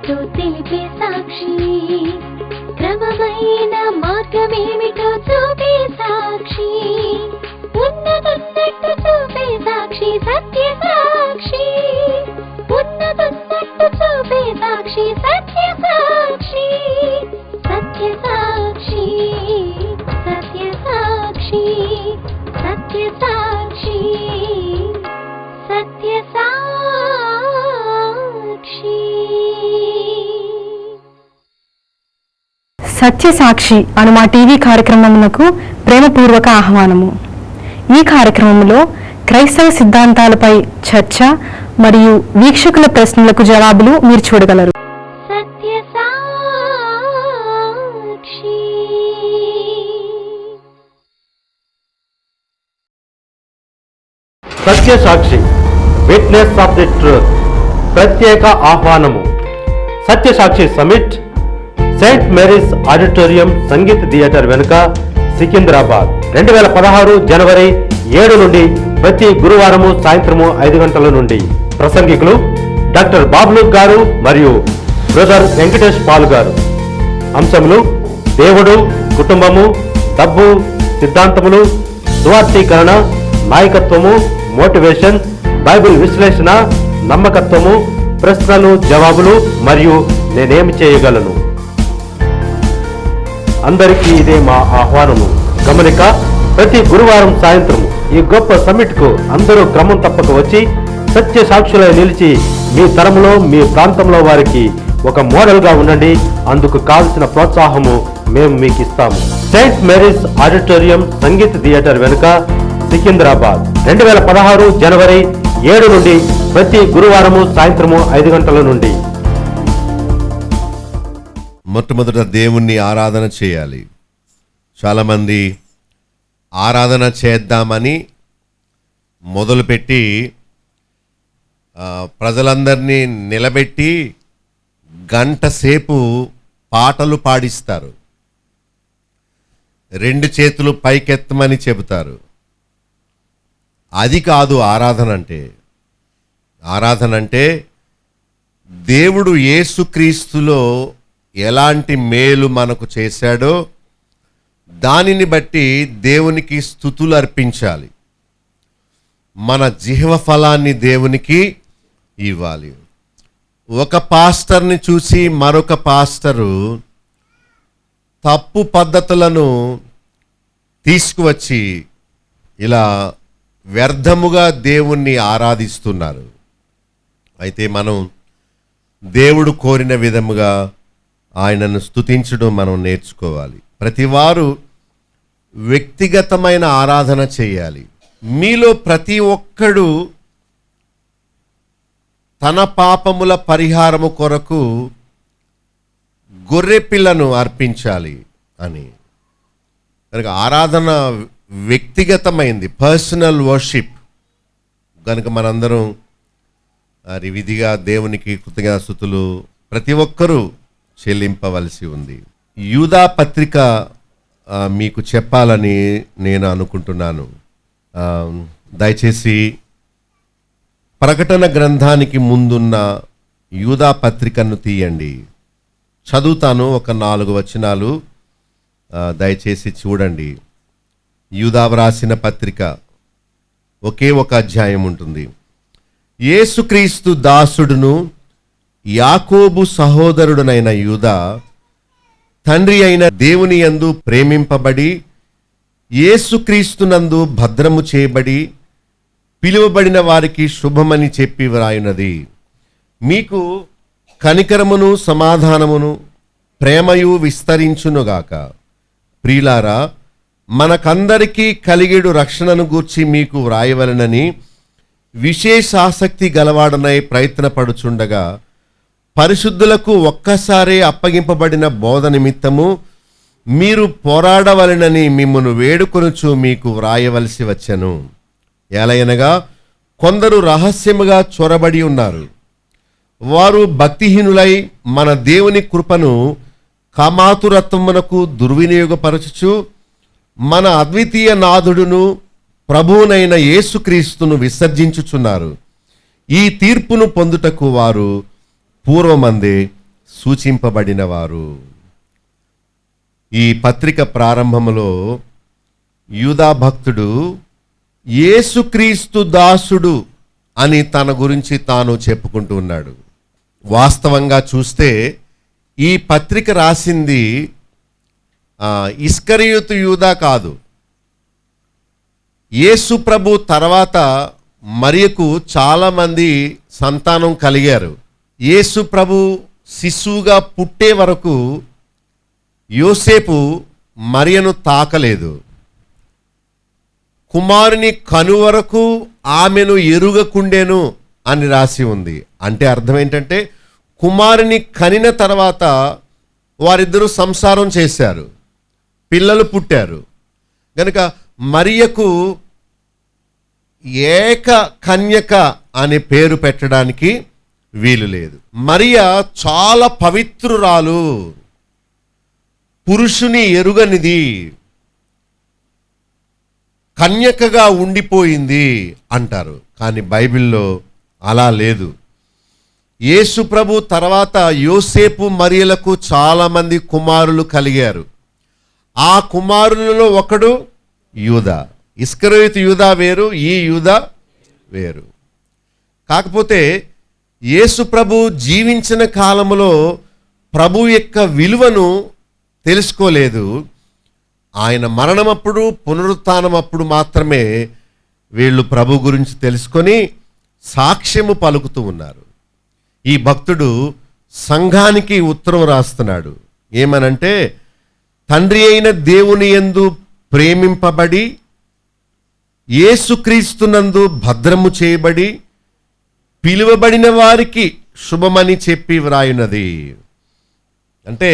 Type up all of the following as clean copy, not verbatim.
ఏమిటో తెలిపే సాక్షి, క్రమమైన మార్గమేమిటో చూపే సాక్షి, ఉన్నదన్నట్టు చూపే సాక్షి, సత్య సాక్షి, ఉన్నదన్నట్టు చూపే సాక్షి, సత్య సాక్షి, సత్య సాక్షి, సత్య సాక్షి, సత్య సాక్షి, సత్య సాక్షి. సత్య సాక్షి అను మా టీవీ కార్యక్రమమునకు ప్రేమపూర్వక ఆహ్వానము. ఈ కార్యక్రమంలో క్రైస్తవ సిద్ధాంతాలపై చర్చ మరియు వీక్షకుల ప్రశ్నలకు జవాబులు మీరు చూడగలరు. Satya Sakshi. Satya Sakshi, witness of the truth ప్రత్యేక ఆహ్వానము. Satya Sakshi summit Saint Mary's auditorium Sangeet theatre వెనుక, సికింద్రాబాద్. 2016 జనవరి 7 నుండి ప్రతి గురువారము సాయంత్రము 5 గంటల నుండి. ప్రసంగికులు డాక్టర్ బాబ్లు గారు మరియు బ్రదర్ వెంకటేష్ పాల్ గారు. అంశములు: దేవుడు, కుటుంబము, డబ్బు, సిద్ధాంతములు, సువార్థీకరణ, నాయకత్వము, మోటివేషన్, బైబిల్ విశ్లేషణ, నమ్మకత్వము, ప్రశ్నలు జవాబులు మరియు నేనేమి చేయగలను. అందరికీ ఇదే మా ఆహ్వానము. గమనిక: ప్రతి గురువారం సాయంత్రం ఈ గొప్ప సమిట్ కు అందరూ క్రమం తప్పక వచ్చి సత్య సాక్షులై నిలిచి మీ తరంలో, మీ ప్రాంతంలో వారికి ఒక మోడల్ గా ఉండండి. అందుకు కావలసిన ప్రోత్సాహము మేము మీకు ఇస్తాము. Saint Mary's auditorium Sangeet theatre వెనుక, సికింద్రాబాద్. 2016 జనవరి 7 నుండి ప్రతి గురువారము సాయంత్రము 5 గంటల నుండి. మొట్టమొదట దేవుణ్ణి ఆరాధన చేయాలి. చాలామంది ఆరాధన చేద్దామని మొదలుపెట్టి ప్రజలందరినీ నిలబెట్టి గంట సేపు పాటలు పాడిస్తారు. 2 చేతులు పైకెత్తమని చెబుతారు. అది కాదు ఆరాధన అంటే. ఆరాధన అంటే దేవుడు యేసుక్రీస్తులో ఎలాంటి మేలు మనకు చేశాడో దానిని బట్టి దేవునికి స్తుతులు అర్పించాలి. మన జిహ్వ ఫలాన్ని దేవునికి ఇవ్వాలి. ఒక పాస్టర్ని చూసి మరొక పాస్టరు తప్పు పద్ధతులను తీసుకువచ్చి ఇలా వ్యర్థముగా దేవుణ్ణి ఆరాధిస్తున్నారు. అయితే మనం దేవుడు కోరిన విధముగా ఆయనను స్తుతించడం మనం నేర్చుకోవాలి. ప్రతివారు వ్యక్తిగతమైన ఆరాధన చేయాలి. మీలో ప్రతి ఒక్కడు తన పాపముల పరిహారము కొరకు గొర్రె పిల్లను అర్పించాలి అని. కనుక ఆరాధన వ్యక్తిగతమైంది, పర్సనల్ వర్షిప్. కనుక మనందరం విధిగా దేవునికి కృతజ్ఞతాస్తుతులు ప్రతి ఒక్కరూ చెల్లింపవలసి ఉంది. యూదా పత్రిక మీకు చెప్పాలని నేను అనుకుంటున్నాను. దయచేసి ప్రకటన గ్రంథానికి ముందున్న యూదా పత్రికను తీయండి. చదువుతాను, ఒక 4 వచనాలు దయచేసి చూడండి. యూదా వ్రాసిన పత్రిక ఒకే ఒక అధ్యాయం ఉంటుంది. యేసుక్రీస్తు దాసుడును యాకోబు సహోదరుడునైన యూదా, తండ్రి అయిన దేవుని యందు ప్రేమింపబడి యేసుక్రీస్తునందు భద్రము చేయబడి పిలువబడిన వారికి శుభమని చెప్పి వ్రాయున్నది. మీకు కనికరమును సమాధానమును ప్రేమయు విస్తరించునుగాక. ప్రియులారా, మనకందరికీ కలిగేడు రక్షణను గూర్చి మీకు వ్రాయవలనని విశేష ఆసక్తి గలవాడనై ప్రయత్నపడుచుండగా, పరిశుద్ధులకు ఒక్కసారే అప్పగింపబడిన బోధ నిమిత్తము మీరు పోరాడవలనని మిమ్మును వేడుకొనుచు మీకు వ్రాయవలసి వచ్చెను. ఎలయనగా కొందరు రహస్యముగా చొరబడి ఉన్నారు. వారు భక్తిహీనులై మన దేవుని కృపను కామాతురత్వమునకు దుర్వినియోగపరచుచు మన అద్వితీయ నాథుడును ప్రభువునైన యేసుక్రీస్తును విసర్జించుచున్నారు. ఈ తీర్పును పొందుటకు వారు పూర్వమందే సూచింపబడిన వారు. ఈ పత్రిక ప్రారంభములో యూదా భక్తుడు యేసుక్రీస్తు దాసుడు అని తన గురించి తాను చెప్పుకుంటూ ఉన్నాడు. వాస్తవంగా చూస్తే ఈ పత్రిక రాసింది ఇస్కరియోతు యూదా కాదు. యేసు ప్రభు తర్వాత మరియకు చాలామంది సంతానం కలిగారు. యేసు ప్రభు శిశువుగా పుట్టే వరకు యోసేపు మరియను తాకలేదు. కుమారుని కను వరకు ఆమెను ఎరుగకుండెను అని రాసి ఉంది. అంటే అర్థం ఏంటంటే కుమారుని కనిన తర్వాత వారిద్దరూ సంసారం చేశారు, పిల్లలు పుట్టారు. గనుక మరియకు ఏక కన్యక అనే పేరు పెట్టడానికి వీలు లేదు. మరియ చాలా పవిత్రురాలు, పురుషుని ఎరుగనిది, కన్యకగా ఉండిపోయింది అంటారు. కానీ బైబిల్లో అలా లేదు. యేసు ప్రభు తర్వాత యోసేపు మరియలకు చాలామంది కుమారులు కలిగారు. ఆ కుమారులలో ఒకడు యూదా. ఇస్కరియోతు యూదా వేరు, ఈ యూదా వేరు. కాకపోతే యేసు ప్రభు జీవించిన కాలంలో ప్రభు యొక్క విలువను తెలుసుకోలేదు. ఆయన మరణమప్పుడు పునరుత్థానమప్పుడు మాత్రమే వీళ్ళు ప్రభు గురించి తెలుసుకొని సాక్ష్యము పలుకుతూ ఉన్నారు. ఈ భక్తుడు సంఘానికి ఉత్తరం రాస్తున్నాడు. ఏమనంటే, తండ్రి అయిన దేవుని యందు ప్రేమింపబడి యేసుక్రీస్తునందు భద్రము చేయబడి పిలువబడిన వారికి శుభమని చెప్పి వ్రాయున్నది. అంటే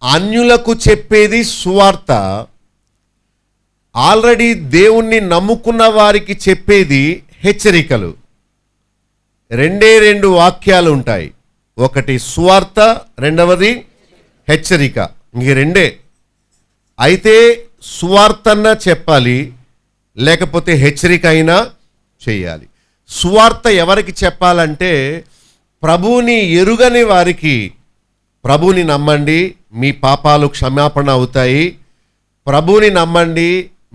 అన్యులకు చెప్పేది సువార్త, ఆల్రెడీ దేవుణ్ణి నమ్ముకున్న వారికి చెప్పేది హెచ్చరికలు. రెండు వాక్యాలు ఉంటాయి. ఒకటి సువార్త, రెండవది హెచ్చరిక. ఇంక రెండే. అయితే సువార్తన్నా చెప్పాలి, లేకపోతే హెచ్చరిక అయినా చేయాలి. సువార్త ఎవరికి చెప్పాలంటే ప్రభువుని ఎరుగని వారికి, ప్రభువుని నమ్మండి మీ పాపాలు క్షమాపణ అవుతాయి, ప్రభువుని నమ్మండి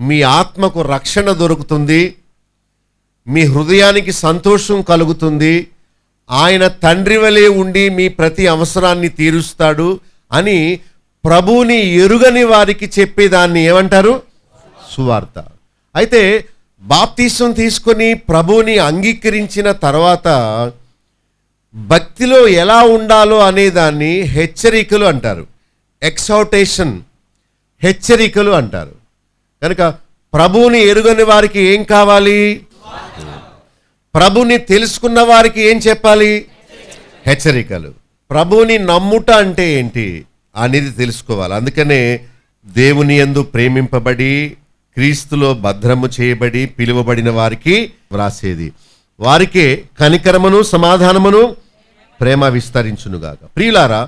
మీ ఆత్మకు రక్షణ దొరుకుతుంది, మీ హృదయానికి సంతోషం కలుగుతుంది, ఆయన తండ్రి వలె ఉండి మీ ప్రతి అవసరాన్ని తీరుస్తాడు అని ప్రభువుని ఎరుగని వారికి చెప్పేదాన్ని ఏమంటారు? సువార్త. అయితే బాప్తీసం తీసుకొని ప్రభువుని అంగీకరించిన తర్వాత భక్తిలో ఎలా ఉండాలో అనేదాన్ని హెచ్చరికలు అంటారు. ఎక్సౌటేషన్, హెచ్చరికలు అంటారు. కనుక ప్రభువుని ఎరుగని వారికి ఏం కావాలి? ప్రభుని తెలుసుకున్న వారికి ఏం చెప్పాలి? హెచ్చరికలు. ప్రభువుని నమ్ముట అంటే ఏంటి అనేది తెలుసుకోవాలి. అందుకనే దేవుని యందు ప్రేమింపబడి క్రీస్తులో భద్రము చేయబడి పిలువబడిన వారికి వ్రాసేది. వారికే కనికరమును సమాధానమును ప్రేమ విస్తరించునుగాక. ప్రియులారా,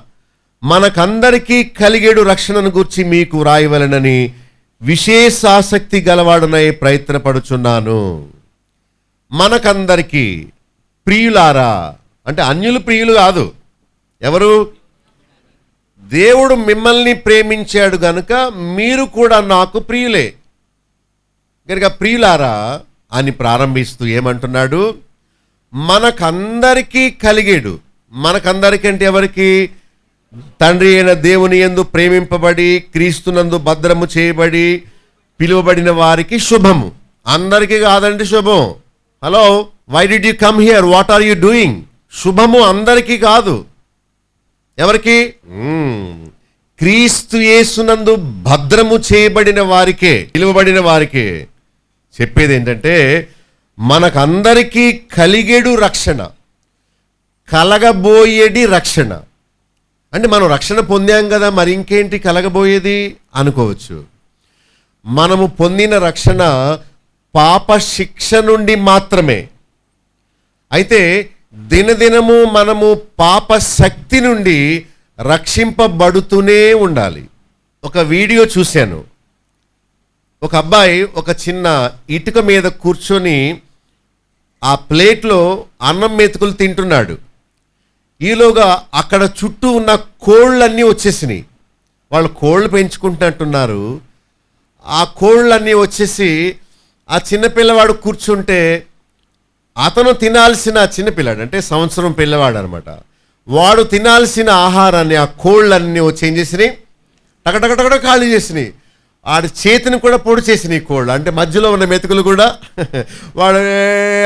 మనకందరికీ కలిగేడు రక్షణను గూర్చి మీకు వ్రాయవలనని విశేష ఆసక్తి గలవాడనై ప్రయత్నపడుచున్నాను. మనకందరికీ ప్రియులారా అంటే అన్యులు ప్రియులు కాదు. ఎవరు? దేవుడు మిమ్మల్ని ప్రేమించాడు గనుక మీరు కూడా నాకు ప్రియులే. కనుక ప్రియులారా అని ప్రారంభిస్తూ ఏమంటున్నాడు? మనకందరికీ కలిగేడు. మనకందరికీ అంటే ఎవరికి? తండ్రి అయిన దేవుని యందు ప్రేమింపబడి క్రీస్తునందు భద్రము చేయబడి పిలువబడిన వారికి శుభము. అందరికీ కాదండి శుభం. Hello, why did you come here? What are you doing? శుభము అందరికీ కాదు. ఎవరికి? క్రీస్తు యేసునందు భద్రము చేయబడిన వారికే, పిలువబడిన వారికే. చెప్పేది ఏంటంటే మనకందరికీ కలిగేడు రక్షణ, కలగబోయేది రక్షణ. అంటే మనం రక్షణ పొందాం కదా, మరి ఇంకేంటి కలగబోయేది అనుకోవచ్చు. మనము పొందిన రక్షణ పాప శిక్ష నుండి మాత్రమే. అయితే దినదినము మనము పాప శక్తి నుండి రక్షింపబడుతూనే ఉండాలి. ఒక వీడియో చూశాను. ఒక అబ్బాయి ఒక చిన్న ఇటుక మీద కూర్చొని ఆ ప్లేట్లో అన్నం మెతుకులు తింటున్నాడు. ఈలోగా అక్కడ చుట్టూ ఉన్న కోళ్ళన్నీ వచ్చేసినాయి. వాళ్ళు కోళ్ళు పెంచుకుంటున్నట్టున్నారు. ఆ కోళ్ళన్నీ వచ్చేసి ఆ చిన్నపిల్లవాడు కూర్చుంటే అతను తినాల్సిన చిన్నపిల్లాడు అంటే సంవత్సరం పిల్లవాడు అనమాట, వాడు తినాల్సిన ఆహారాన్ని ఆ కోళ్ళన్నీ వచ్చి ఏం చేసినాయి, టకటకటకట ఖాళీ చేసినాయి. వాడి చేతిని కూడా పొడి చేసినాయి కోళ్ళు. అంటే మధ్యలో ఉన్న మెతుకులు కూడా వాడు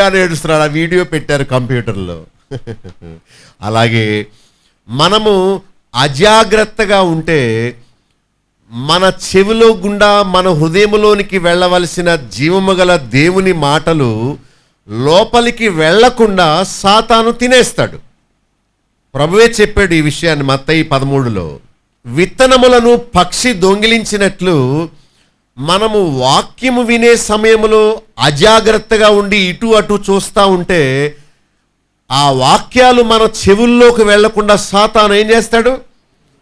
అని ఏడుస్తున్నాడు. ఆ వీడియో పెట్టారు కంప్యూటర్లో. అలాగే మనము అజాగ్రత్తగా ఉంటే మన చెవిలో గుండా మన హృదయంలోనికి వెళ్ళవలసిన జీవము గల దేవుని మాటలు లోపలికి వెళ్లకుండా సాతాను తినేస్తాడు. ప్రభువే చెప్పాడు ఈ విషయాన్ని మత్తయి 13లో. విత్తనములను పక్షి దొంగిలించినట్లు మనము వాక్యము వినే సమయంలో అజాగ్రత్తగా ఉండి ఇటు అటు చూస్తూ ఉంటే ఆ వాక్యాలు మన చెవుల్లోకి వెళ్లకుండా సాతాను ఏం చేస్తాడు,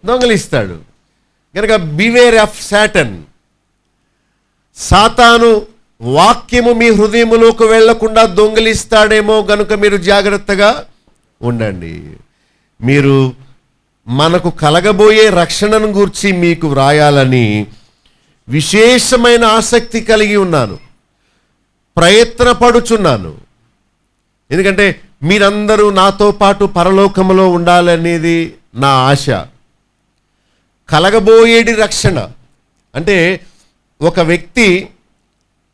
దొంగిలిస్తాడు. కనుక బివేర్ ఆఫ్ సాటన్. సాతాను వాక్యము మీ హృదయములోకి వెళ్లకుండా దొంగిలిస్తాడేమో గనుక మీరు జాగ్రత్తగా ఉండండి. మీరు మనకు కలగబోయే రక్షణను గూర్చి మీకు వ్రాయాలని విశేషమైన ఆసక్తి కలిగి ఉన్నాను, ప్రయత్నపడుచున్నాను. ఎందుకంటే మీరందరూ నాతో పాటు పరలోకములో ఉండాలనేది నా ఆశ. కలగబోయేటి రక్షణ అంటే ఒక వ్యక్తి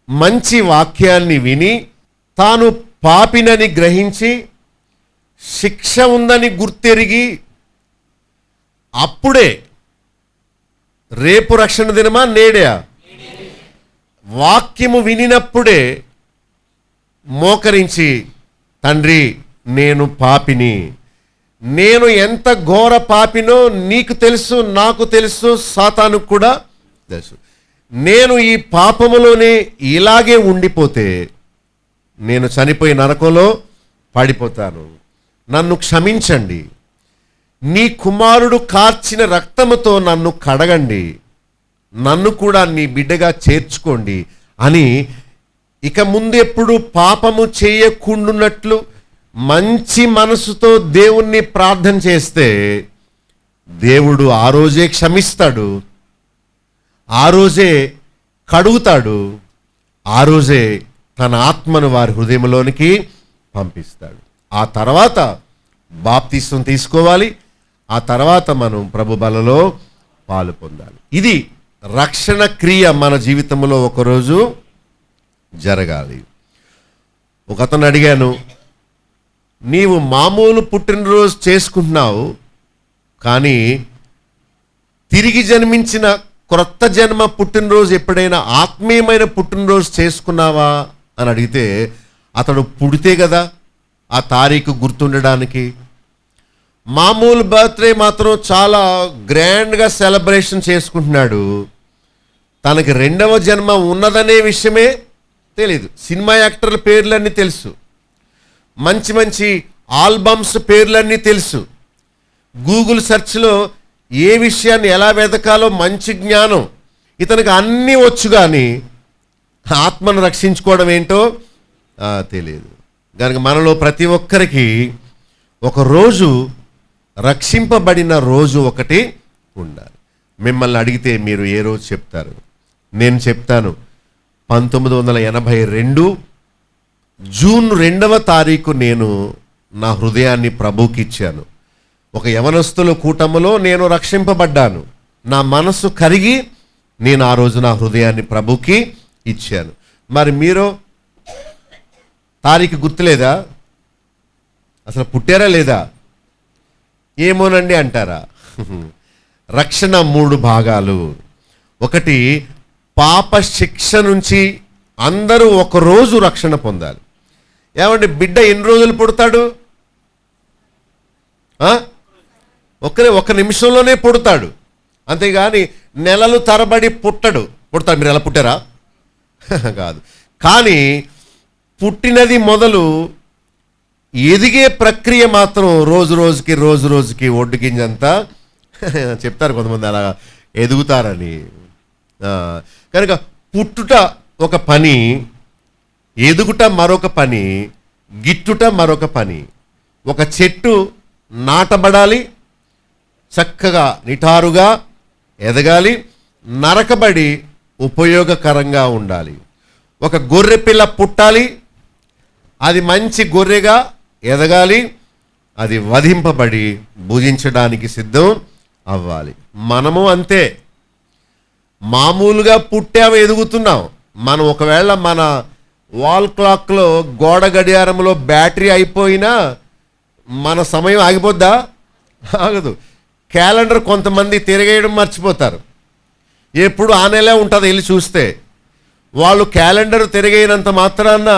మంచి వాక్యాన్ని విని తాను పాపినని గ్రహించి శిక్ష ఉందని గుర్తెరిగి అప్పుడే, రేపు రక్షణ దినమా నేడే, వాక్యము వినినప్పుడే మోకరించి, తండ్రి నేను పాపిని, నేను ఎంత ఘోర పాపినో నీకు తెలుసు, నాకు తెలుసు, సాతానుకు కూడా తెలుసు. నేను ఈ పాపములోనే ఇలాగే ఉండిపోతే నేను చనిపోయి నరకంలో పడిపోతాను. నన్ను క్షమించండి, నీ కుమారుడు కార్చిన రక్తముతో నన్ను కడగండి, నన్ను కూడా నీ బిడ్డగా చేర్చుకోండి అని ఇక ముందెప్పుడు పాపము చేయకుండున్నట్లు మంచి మనసుతో దేవుణ్ణి ప్రార్థన చేస్తే దేవుడు ఆ రోజే క్షమిస్తాడు, ఆ రోజే కడుగుతాడు, ఆ రోజే తన ఆత్మను వారి హృదయంలోనికి పంపిస్తాడు. ఆ తర్వాత బాప్తిస్వం తీసుకోవాలి, ఆ తర్వాత మనం ప్రభు బలలో పాలు పొందాలి. ఇది రక్షణ క్రియ మన జీవితంలో ఒకరోజు జరగాలి. ఒకతను అడిగాను, నీవు మామూలు పుట్టినరోజు చేసుకుంటున్నావు కానీ తిరిగి జన్మించిన క్రొత్త జన్మ పుట్టినరోజు ఎప్పుడైనా ఆత్మీయమైన పుట్టినరోజు చేసుకున్నావా అని అడిగితే అతడు పుడితే కదా ఆ తారీఖు గుర్తుండడానికి. మామూలు బర్త్డే మాత్రం చాలా గ్రాండ్గా సెలబ్రేషన్ చేసుకుంటున్నాడు, తనకి రెండవ జన్మ ఉన్నదనే విషయమే తెలీదు. సినిమా యాక్టర్ల పేర్లన్నీ తెలుసు, మంచి మంచి ఆల్బమ్స్ పేర్లన్నీ తెలుసు, గూగుల్ సెర్చ్లో ఏ విషయాన్ని ఎలా వెతకాలో మంచి జ్ఞానం, ఇతనికి అన్నీ వచ్చు కానీ ఆత్మను రక్షించుకోవడం ఏంటో తెలియదు. కనుక మనలో ప్రతి ఒక్కరికి ఒక రోజు రక్షింపబడిన రోజు ఒకటి ఉండాలి. మిమ్మల్ని అడిగితే మీరు ఏ రోజు చెప్తారు? నేను చెప్తాను, 1982 జూన్ 2వ తారీఖు నేను నా హృదయాన్ని ప్రభువుకి ఇచ్చాను. ఒక యవనస్తుల కూటములో నేను రక్షింపబడ్డాను. నా మనసు కరిగి నేను ఆ రోజు నా హృదయాన్ని ప్రభువుకి ఇచ్చాను. మరి మీరు తారీఖు గుర్తులేదా? అసలు పుట్టారా లేదా? ఏమోనండి అంటారా? రక్షణ 3 భాగాలు. ఒకటి, పాప శిక్ష నుంచి అందరూ ఒకరోజు రక్షణ పొందాలి. ఏమంటే బిడ్డ ఎన్ని రోజులు పుడతాడు? ఒక నిమిషంలోనే పుడతాడు, అంతేగాని నెలలు తరబడి పుడతాడు. మీరు ఎలా పుట్టారా? కాదు. కానీ పుట్టినది మొదలు ఎదిగే ప్రక్రియ మాత్రం రోజు రోజుకి ఒడ్డు గింజంతా చెప్తారు కొంతమంది అలా ఎదుగుతారని. కనుక పుట్టుట ఒక పని, ఎదుగుట మరొక పని, గిట్టుట మరొక పని. ఒక చెట్టు నాటబడాలి, చక్కగా నిటారుగా ఎదగాలి, నరకబడి ఉపయోగకరంగా ఉండాలి. ఒక గొర్రె పిల్ల పుట్టాలి, అది మంచి గొర్రెగా ఎదగాలి, అది వధింపబడి భుజించడానికి సిద్ధం అవ్వాలి. మనము అంతే, మామూలుగా పుట్టాము, ఎదుగుతున్నాం. మనం ఒకవేళ మన వాల్ క్లాక్లో గోడ గడియారంలో బ్యాటరీ అయిపోయినా మన సమయం ఆగిపోద్దా? ఆగదు. క్యాలెండర్ కొంతమంది తిరగేయడం మర్చిపోతారు, ఎప్పుడు ఆ నెలే ఉంటుంది. వెళ్ళి చూస్తే వాళ్ళు క్యాలెండర్ తిరగేయనంత మాత్రాన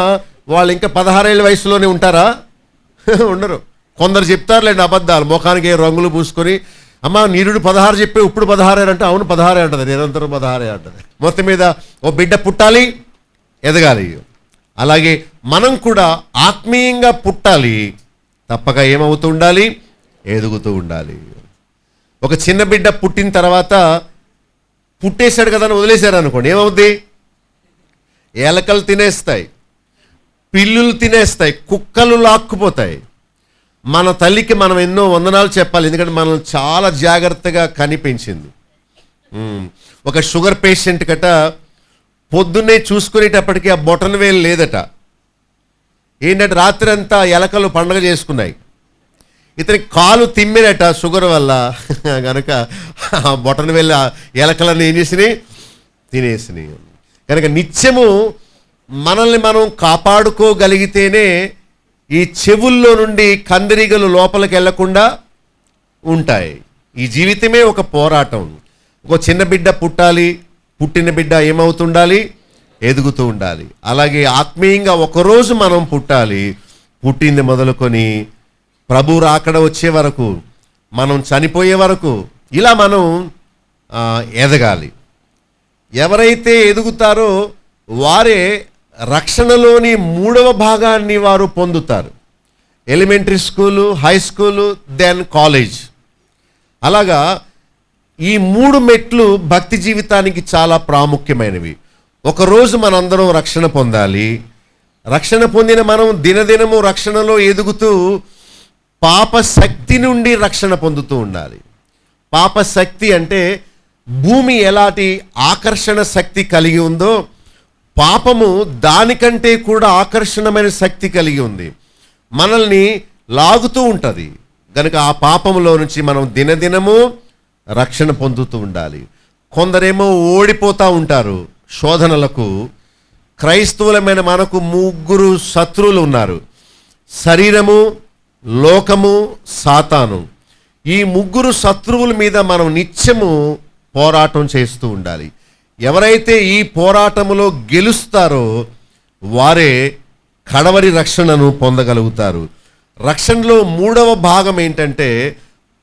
వాళ్ళు ఇంకా 16 ఏళ్ళ వయసులోనే ఉంటారా? ఉండరు. కొందరు చెప్తారులేండి అబద్ధాలు, ముఖానికి రంగులు పూసుకొని, అమ్మ నీరుడు 16 చెప్పే ఇప్పుడు 16 అంటే అవును 16 అంటది, నిరంతరం 16 అంటది. మొత్తం మీద ఓ బిడ్డ పుట్టాలి, ఎదగాలి. అలాగే మనం కూడా ఆత్మీయంగా పుట్టాలి, తప్పక ఏమవుతూ ఉండాలి? ఎదుగుతూ ఉండాలి. ఒక చిన్న బిడ్డ పుట్టిన తర్వాత పుట్టేశాడు కదా అని వదిలేశారు అనుకోండి, ఏమవుద్ది? ఎలకలు తినేస్తాయి, పిల్లులు తినేస్తాయి, కుక్కలు లాక్కుపోతాయి. మన తల్లికి మనం ఎన్నో వందనాలు చెప్పాలి, ఎందుకంటే మనం చాలా జాగ్రత్తగా కనిపించింది. ఒక షుగర్ పేషెంట్ కట పొద్దున్నే చూసుకునేటప్పటికీ ఆ బొటన వేలు లేదట. ఏంటంటే రాత్రి అంతా ఎలకలు పండగ చేసుకున్నాయి, ఇతనికి కాలు తిమ్మినట షుగర్ వల్ల. కనుక ఆ బొటన వేలు ఎలకలన్నీ ఏం చేసినాయి? తినేసినాయి. కనుక నిత్యము మనల్ని మనం కాపాడుకోగలిగితేనే ఈ చెవుల్లో నుండి కందిరీగలు లోపలికి వెళ్లకుండా ఉంటాయి. ఈ జీవితమే ఒక పోరాటం. ఒక చిన్న బిడ్డ పుట్టాలి, పుట్టిన బిడ్డ ఏమవుతుండాలి? ఎదుగుతూ ఉండాలి. అలాగే ఆత్మీయంగా ఒకరోజు మనం పుట్టాలి, పుట్టింది మొదలుకొని ప్రభు రాకడ వచ్చే వరకు, మనం చనిపోయే వరకు ఇలా మనం ఎదగాలి. ఎవరైతే ఎదుగుతారో వారే రక్షణలోని 3వ భాగాన్ని వారు పొందుతారు. Elementary school, high school, then college. అలాగా ఈ 3 మెట్లు భక్తి జీవితానికి చాలా ప్రాముఖ్యమైనవి. ఒకరోజు మనందరం రక్షణ పొందాలి. రక్షణ పొందిన మనం దినదినము రక్షణలో ఎదుగుతూ పాప శక్తి నుండి రక్షణ పొందుతూ ఉండాలి. పాప శక్తి అంటే భూమి ఎలాంటి ఆకర్షణ శక్తి కలిగి ఉందో పాపము దానికంటే కూడా ఆకర్షణమైన శక్తి కలిగి ఉంది, మనల్ని లాగుతూ ఉంటుంది. కనుక ఆ పాపములో నుంచి మనం దినదినము రక్షణ పొందుతూ ఉండాలి. కొందరేమో ఓడిపోతూ ఉంటారు శోధనలకు. క్రైస్తవులమైన మనకు 3 శత్రువులు ఉన్నారు: శరీరము, లోకము, సాతాను. ఈ 3 శత్రువుల మీద మనం నిత్యము పోరాటం చేస్తూ ఉండాలి. ఎవరైతే ఈ పోరాటములో గెలుస్తారో వారే కడవరి రక్షణను పొందగలుగుతారు. రక్షణలో 3వ భాగం ఏంటంటే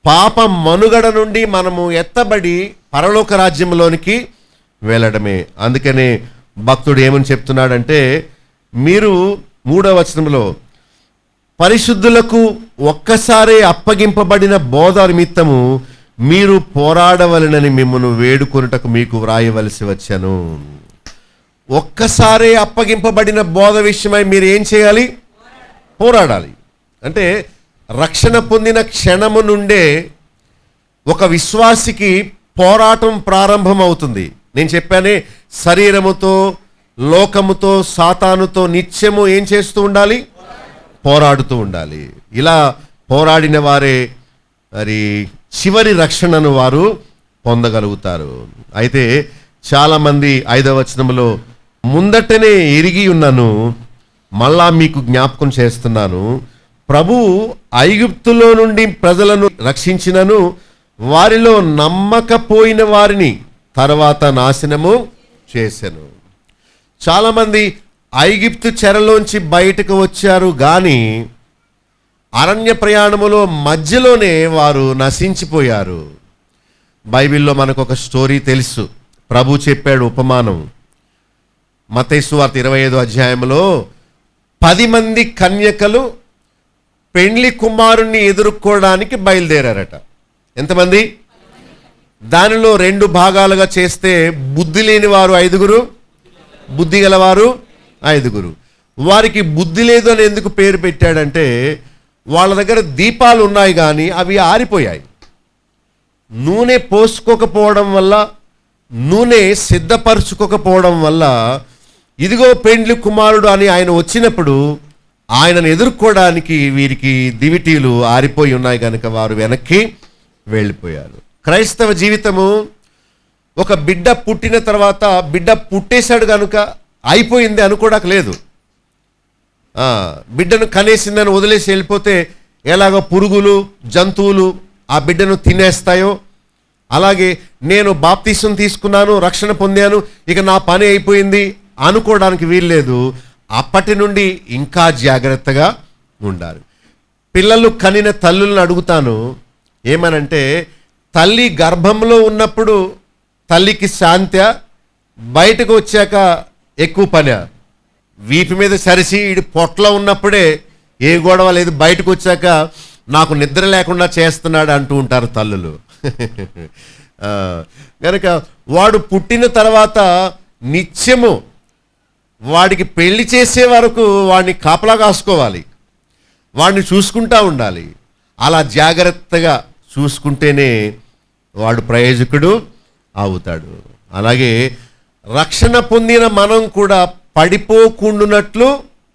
పాప మనుగడ నుండి మనము ఎత్తబడి పరలోక రాజ్యంలోనికి వెళ్ళడమే. అందుకనే భక్తుడు ఏమని చెప్తున్నాడంటే, మీరు 3వ వచనంలో పరిశుద్ధులకు ఒక్కసారే అప్పగింపబడిన బోధ నిమిత్తము మీరు పోరాడవలనని మిమ్మల్ని వేడుకొనుటకు మీకు వ్రాయవలసి వచ్చాను. ఒక్కసారే అప్పగింపబడిన బోధ విషయమై మీరు ఏం చేయాలి? పోరాడాలి. అంటే రక్షణ పొందిన క్షణము నుండే ఒక విశ్వాసికి పోరాటం ప్రారంభం అవుతుంది. నేను చెప్పానే, శరీరముతో, లోకముతో, సాతానుతో నిత్యము ఏం చేస్తూ ఉండాలి? పోరాడుతూ ఉండాలి. ఇలా పోరాడిన వారే మరి చివరి రక్షణను వారు పొందగలుగుతారు. అయితే చాలామంది 5వ వచనంలో ముందటనే ఎరిగి ఉన్నాను, మళ్ళా మీకు జ్ఞాపకం చేస్తున్నాను, ప్రభువు ఐగుప్తులో నుండి ప్రజలను రక్షించినను వారిలో నమ్మకపోయిన వారిని తర్వాత నాశనము చేశాను. చాలామంది ఐగుప్తు చెరలోంచి బయటకు వచ్చారు, కానీ అరణ్య ప్రయాణములో మధ్యలోనే వారు నశించిపోయారు. బైబిల్లో మనకు ఒక స్టోరీ తెలుసు. ప్రభు చెప్పాడు ఉపమానం. మత్తయి సువార్త 25వ అధ్యాయంలో 10 మంది కన్యకలు పెండ్లి కుమారుణ్ణి ఎదుర్కోవడానికి బయలుదేరారట. ఎంతమంది? దానిలో 2 భాగాలుగా చేస్తే బుద్ధి లేని వారు 5, బుద్ధి గలవారు 5. వారికి బుద్ధి లేదు అని ఎందుకు పేరు పెట్టాడంటే, వాళ్ళ దగ్గర దీపాలు ఉన్నాయి కానీ అవి ఆరిపోయాయి. నూనె పోసుకోకపోవడం వల్ల, నూనె సిద్ధపరచుకోకపోవడం వల్ల, ఇదిగో పెండ్లి కుమారుడు అని ఆయన వచ్చినప్పుడు ఆయనను ఎదుర్కోవడానికి వీరికి దివిటీలు ఆరిపోయి ఉన్నాయి కనుక వారు వెనక్కి వెళ్ళిపోయారు. క్రైస్తవ జీవితము ఒక బిడ్డ పుట్టిన తర్వాత బిడ్డ పుట్టేశాడు కనుక అయిపోయింది అనుకోవడానికి లేదు. బిడ్డను కనేసిందని వదిలేసి వెళ్ళిపోతే ఎలాగో పురుగులు, జంతువులు ఆ బిడ్డను తినేస్తాయో, అలాగే నేను బాప్తీసం తీసుకున్నాను, రక్షణ పొందాను, ఇక నా పని అయిపోయింది అనుకోవడానికి వీల్లేదు. అప్పటి నుండి ఇంకా జాగ్రత్తగా ఉండాలి. పిల్లలు కనిన తల్లులను అడుగుతాను ఏమనంటే, తల్లి గర్భంలో ఉన్నప్పుడు తల్లికి శాంతి, బయటకు వచ్చాక ఎక్కువ పని. వీపు మీద సరిసి ఇడి పొట్టలో ఉన్నప్పుడే ఏ గొడవ లేదు, బయటకు వచ్చాక నాకు నిద్ర లేకుండా చేస్తున్నాడు అంటూ ఉంటారు తల్లులు. కనుక వాడు పుట్టిన తర్వాత నిత్యము వాడికి పెళ్లి చేసే వరకు వాడిని కాపలా కాసుకోవాలి, వాడిని చూసుకుంటూ ఉండాలి. అలా జాగ్రత్తగా చూసుకుంటేనే వాడు ప్రయోజకుడు అవుతాడు. అలాగే రక్షణ పొందిన మనం కూడా పడిపోకుండునట్లు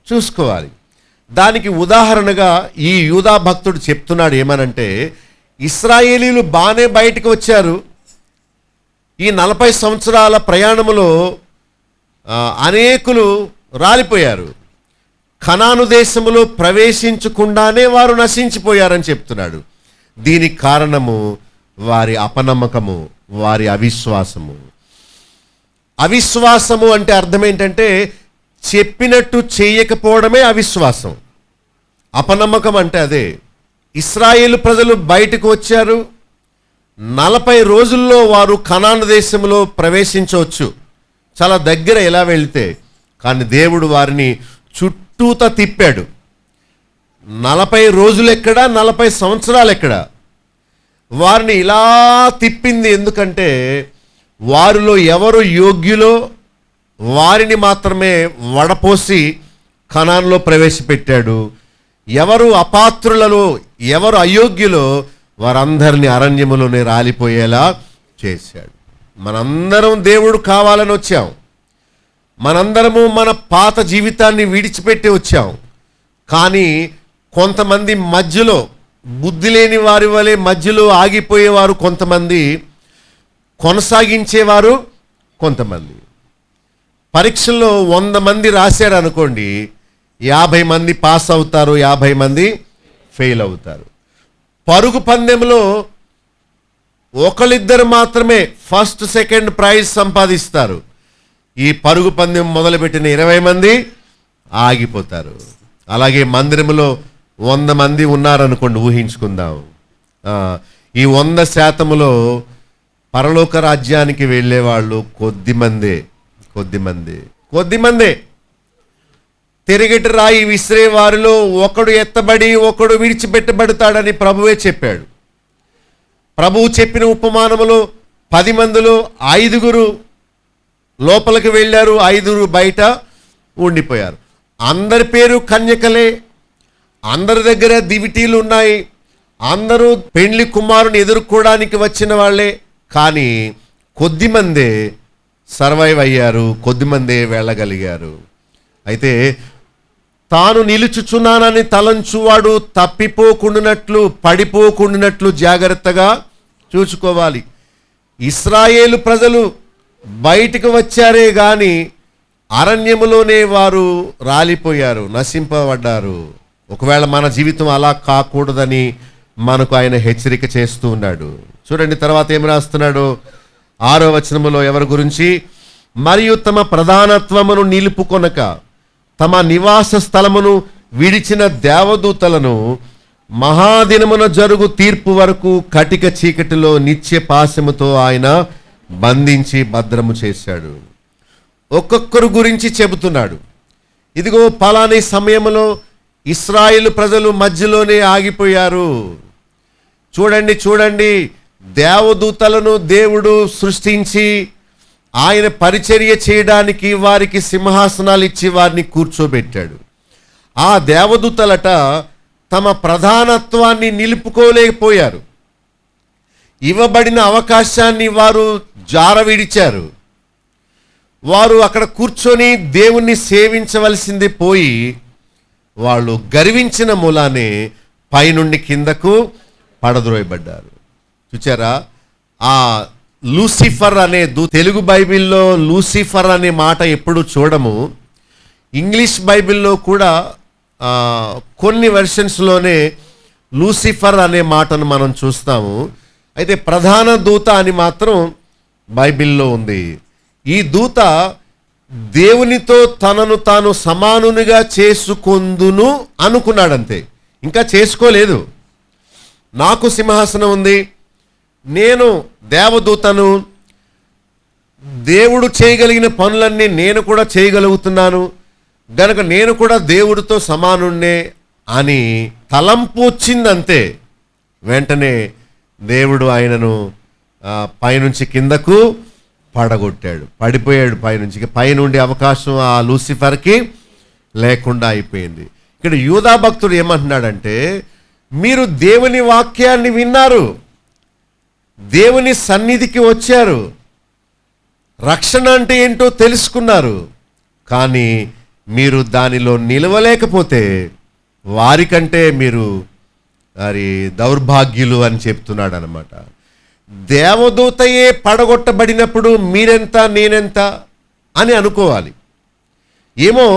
చూసుకోవాలి. దానికి ఉదాహరణగా ఈ యూదా భక్తుడు చెప్తున్నాడు ఏమనంటే, ఇశ్రాయేలీలు బాగానే బయటకు వచ్చారు. ఈ 40 సంవత్సరాల ప్రయాణములో అనేకులు రాలిపోయారు. కనాను దేశములో ప్రవేశించకుండానే వారు నశించిపోయారని చెప్తున్నాడు. దీనికి కారణము వారి అపనమ్మకము, వారి అవిశ్వాసము. అవిశ్వాసము అంటే అర్థం ఏంటంటే చెప్పినట్టు చేయకపోవడమే అవిశ్వాసం. అపనమ్మకం అంటే అదే. ఇశ్రాయేలు ప్రజలు బయటకు వచ్చారు. 40 రోజుల్లో వారు కనాను దేశంలో ప్రవేశించవచ్చు, చాలా దగ్గర ఎలా వెళితే. కానీ దేవుడు వారిని చుట్టూత తిప్పాడు. 40 రోజులు ఎక్కడ, 40 సంవత్సరాలు ఎక్కడ, వారిని ఇలా తిప్పింది. ఎందుకంటే వారిలో ఎవరు యోగ్యులో వారిని మాత్రమే వడపోసి కనాన్లో ప్రవేశపెట్టాడు. ఎవరు అపాత్రులలో, ఎవరు అయోగ్యులో వారందరినీ అరణ్యములోనే రాలిపోయేలా చేశాడు. మనందరం దేవుడు కావాలని వచ్చాం. మనందరము మన పాత జీవితాన్ని విడిచిపెట్టి వచ్చాం. కానీ కొంతమంది మధ్యలో బుద్ధి లేని వారి వలె మధ్యలో ఆగిపోయేవారు కొంతమంది, కొనసాగించేవారు కొంతమంది. పరీక్షల్లో 100 మంది రాశారు అనుకోండి, 50 మంది పాస్ అవుతారు, 50 మంది ఫెయిల్ అవుతారు. పరుగు పందెంలో ఒకళ్ళిద్దరు మాత్రమే ఫస్ట్ సెకండ్ ప్రైజ్ సంపాదిస్తారు. ఈ పరుగు పందెం మొదలుపెట్టిన 20 మంది ఆగిపోతారు. అలాగే మందిరంలో 100 మంది ఉన్నారనుకోండి, ఊహించుకుందాం. ఈ 100% పరలోక రాజ్యానికి వెళ్ళేవాళ్ళు కొద్దిమందే. తిరిగిటి రాయి విసిరే వారిలో ఒకడు ఎత్తబడి ఒకడు విడిచిపెట్టబడతాడని ప్రభువే చెప్పాడు. ప్రభువు చెప్పిన ఉపమానములో 10 మందిలో 5 లోపలికి వెళ్ళారు, 5 బయట ఉండిపోయారు. అందరి పేరు కన్యకలే, అందరి దగ్గర దివిటీలు ఉన్నాయి, అందరూ పెండ్లి కుమారుని ఎదుర్కోవడానికి వచ్చిన వాళ్ళే. కానీ కొద్దిమందే సర్వైవ్ అయ్యారు, కొద్దిమందే వెళ్ళగలిగారు. అయితే తాను నిలుచుచున్నానని తలంచువాడు తప్పిపోకుండానట్లు, పడిపోకుండానట్లు జాగ్రత్తగా చూసుకోవాలి. ఇశ్రాయేలు ప్రజలు బయటకు వచ్చారే గాని అరణ్యములోనే వారు రాలిపోయారు, నశింపబడ్డారు. ఒకవేళ మన జీవితం అలా కాకూడదని మనకు ఆయన హెచ్చరిక చేస్తూ ఉన్నాడు. చూడండి తర్వాత ఏం రాస్తున్నాడు 6వ వచనములో ఎవరి గురించి, మరియు తమ ప్రధానత్వమును నిలుపుకొనక తమ నివాస స్థలమును విడిచిన దేవదూతలను మహాదినమున జరుగు తీర్పు వరకు కటిక చీకటిలో నిత్య పాశముతో ఆయన బంధించి భద్రము చేశాడు. ఒక్కొక్కరు గురించి చెబుతున్నాడు. ఇదిగో పలాని సమయంలో ఇశ్రాయేలు ప్రజలు మధ్యలోనే ఆగిపోయారు. చూడండి దేవదూతలను దేవుడు సృష్టించి ఆయన పరిచర్య చేయడానికి వారికి సింహాసనాలు ఇచ్చి వారిని కూర్చోబెట్టాడు. ఆ దేవదూతలట తమ ప్రధానత్వాన్ని నిలుపుకోలేకపోయారు. ఇవ్వబడిన అవకాశాన్ని వారు జారవిడిచారు. వారు అక్కడ కూర్చొని దేవుణ్ణి సేవించవలసింది పోయి వాళ్ళు గర్వించిన మూలానే పైనుండి కిందకు పడద్రోయబడ్డారు. చూచారా? ఆ లూసిఫర్ అనే తెలుగు బైబిల్లో లూసిఫర్ అనే మాట ఎప్పుడు చూడము. ఇంగ్లీష్ బైబిల్లో కూడా కొన్ని వెర్షన్స్లోనే లూసిఫర్ అనే మాటను మనం చూస్తాము. అయితే ప్రధాన దూత అని మాత్రం బైబిల్లో ఉంది. ఈ దూత దేవునితో తనను తాను సమానునిగా చేసుకొందును అనుకున్నాడంతే, ఇంకా చేసుకోలేదు. నాకు సింహాసనం ఉంది, నేను దేవదూతను, దేవుడు చేయగలిగిన పనులన్నీ నేను కూడా చేయగలుగుతున్నాను గనక నేను కూడా దేవుడితో సమానున్నే అని తలంపు వచ్చిందంతే. వెంటనే దేవుడు ఆయనను పైనుంచి కిందకు పడగొట్టాడు, పడిపోయాడు పైనుంచి. పైనుండి అవకాశం ఆ లూసిఫర్కి లేకుండా అయిపోయింది. ఇక్కడ యూదా భక్తుడు ఏమంటున్నాడంటే, మీరు దేవుని వాక్యాన్ని విన్నారు, దేవుని సన్నిధికి వచ్చారు, రక్షణ అంటే ఏంటో తెలుసుకున్నారు, కానీ మీరు దానిలో నిలవలేకపోతే వారికంటే మీరు మరి దౌర్భాగ్యులు అని చెప్తున్నాడు అనమాట. దేవదూతయే పడగొట్టబడినప్పుడు మీరెంత నేనెంత అని అనుకోవాలి. ఏమో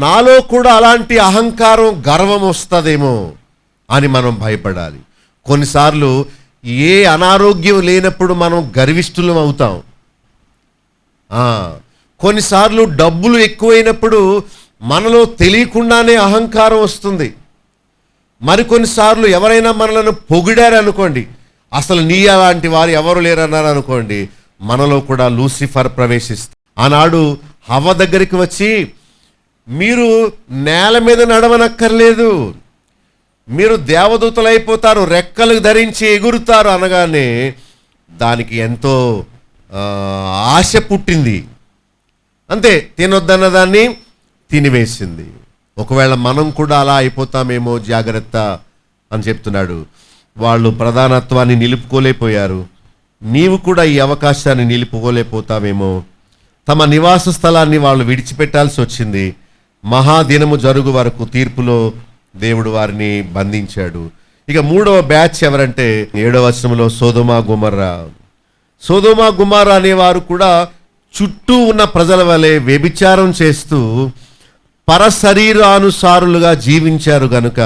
నాలో కూడా అలాంటి అహంకారం గర్వం వస్తుందేమో అని మనం భయపడాలి. కొన్నిసార్లు ఏ అనారోగ్యం లేనప్పుడు మనం గర్విష్ఠులం అవుతాం. కొన్నిసార్లు డబ్బులు ఎక్కువైనప్పుడు మనలో తెలియకుండానే అహంకారం వస్తుంది. మరికొన్నిసార్లు ఎవరైనా మనలను పొగిడారనుకోండి, అసలు నీ అలాంటి వారు ఎవరు లేరన్నారు అనుకోండి, మనలో కూడా లూసిఫర్ ప్రవేశిస్తుంది. ఆనాడు హవ్వ దగ్గరికి వచ్చి, మీరు నేల మీద నడవనక్కర్లేదు, మీరు దేవదూతలు అయిపోతారు, రెక్కలు ధరించి ఎగురుతారు అనగానే దానికి ఎంతో ఆశ పుట్టింది. అంతే, తినొద్దన్న దాన్ని తినివేసింది. ఒకవేళ మనం కూడా అలా అయిపోతామేమో, జాగ్రత్త అని చెప్తున్నాడు. వాళ్ళు ప్రధానత్వాన్ని నిలుపుకోలేకపోయారు, నీవు కూడా ఈ అవకాశాన్ని నిలుపుకోలేకపోతావేమో. తమ నివాస స్థలాన్ని వాళ్ళు విడిచిపెట్టాల్సి వచ్చింది. మహాదినము జరుగు వరకు తీర్పులో దేవుడు వారిని బంధించాడు. ఇక మూడవ బ్యాచ్ ఎవరంటే 7వ వచనంలో సొదొమ గొమొర్రా. సొదొమ గొమొర్రా అనేవారు కూడా చుట్టూ ఉన్న ప్రజల వలె వ్యభిచారం చేస్తూ పరశరీరానుసారులుగా జీవించారు గనుక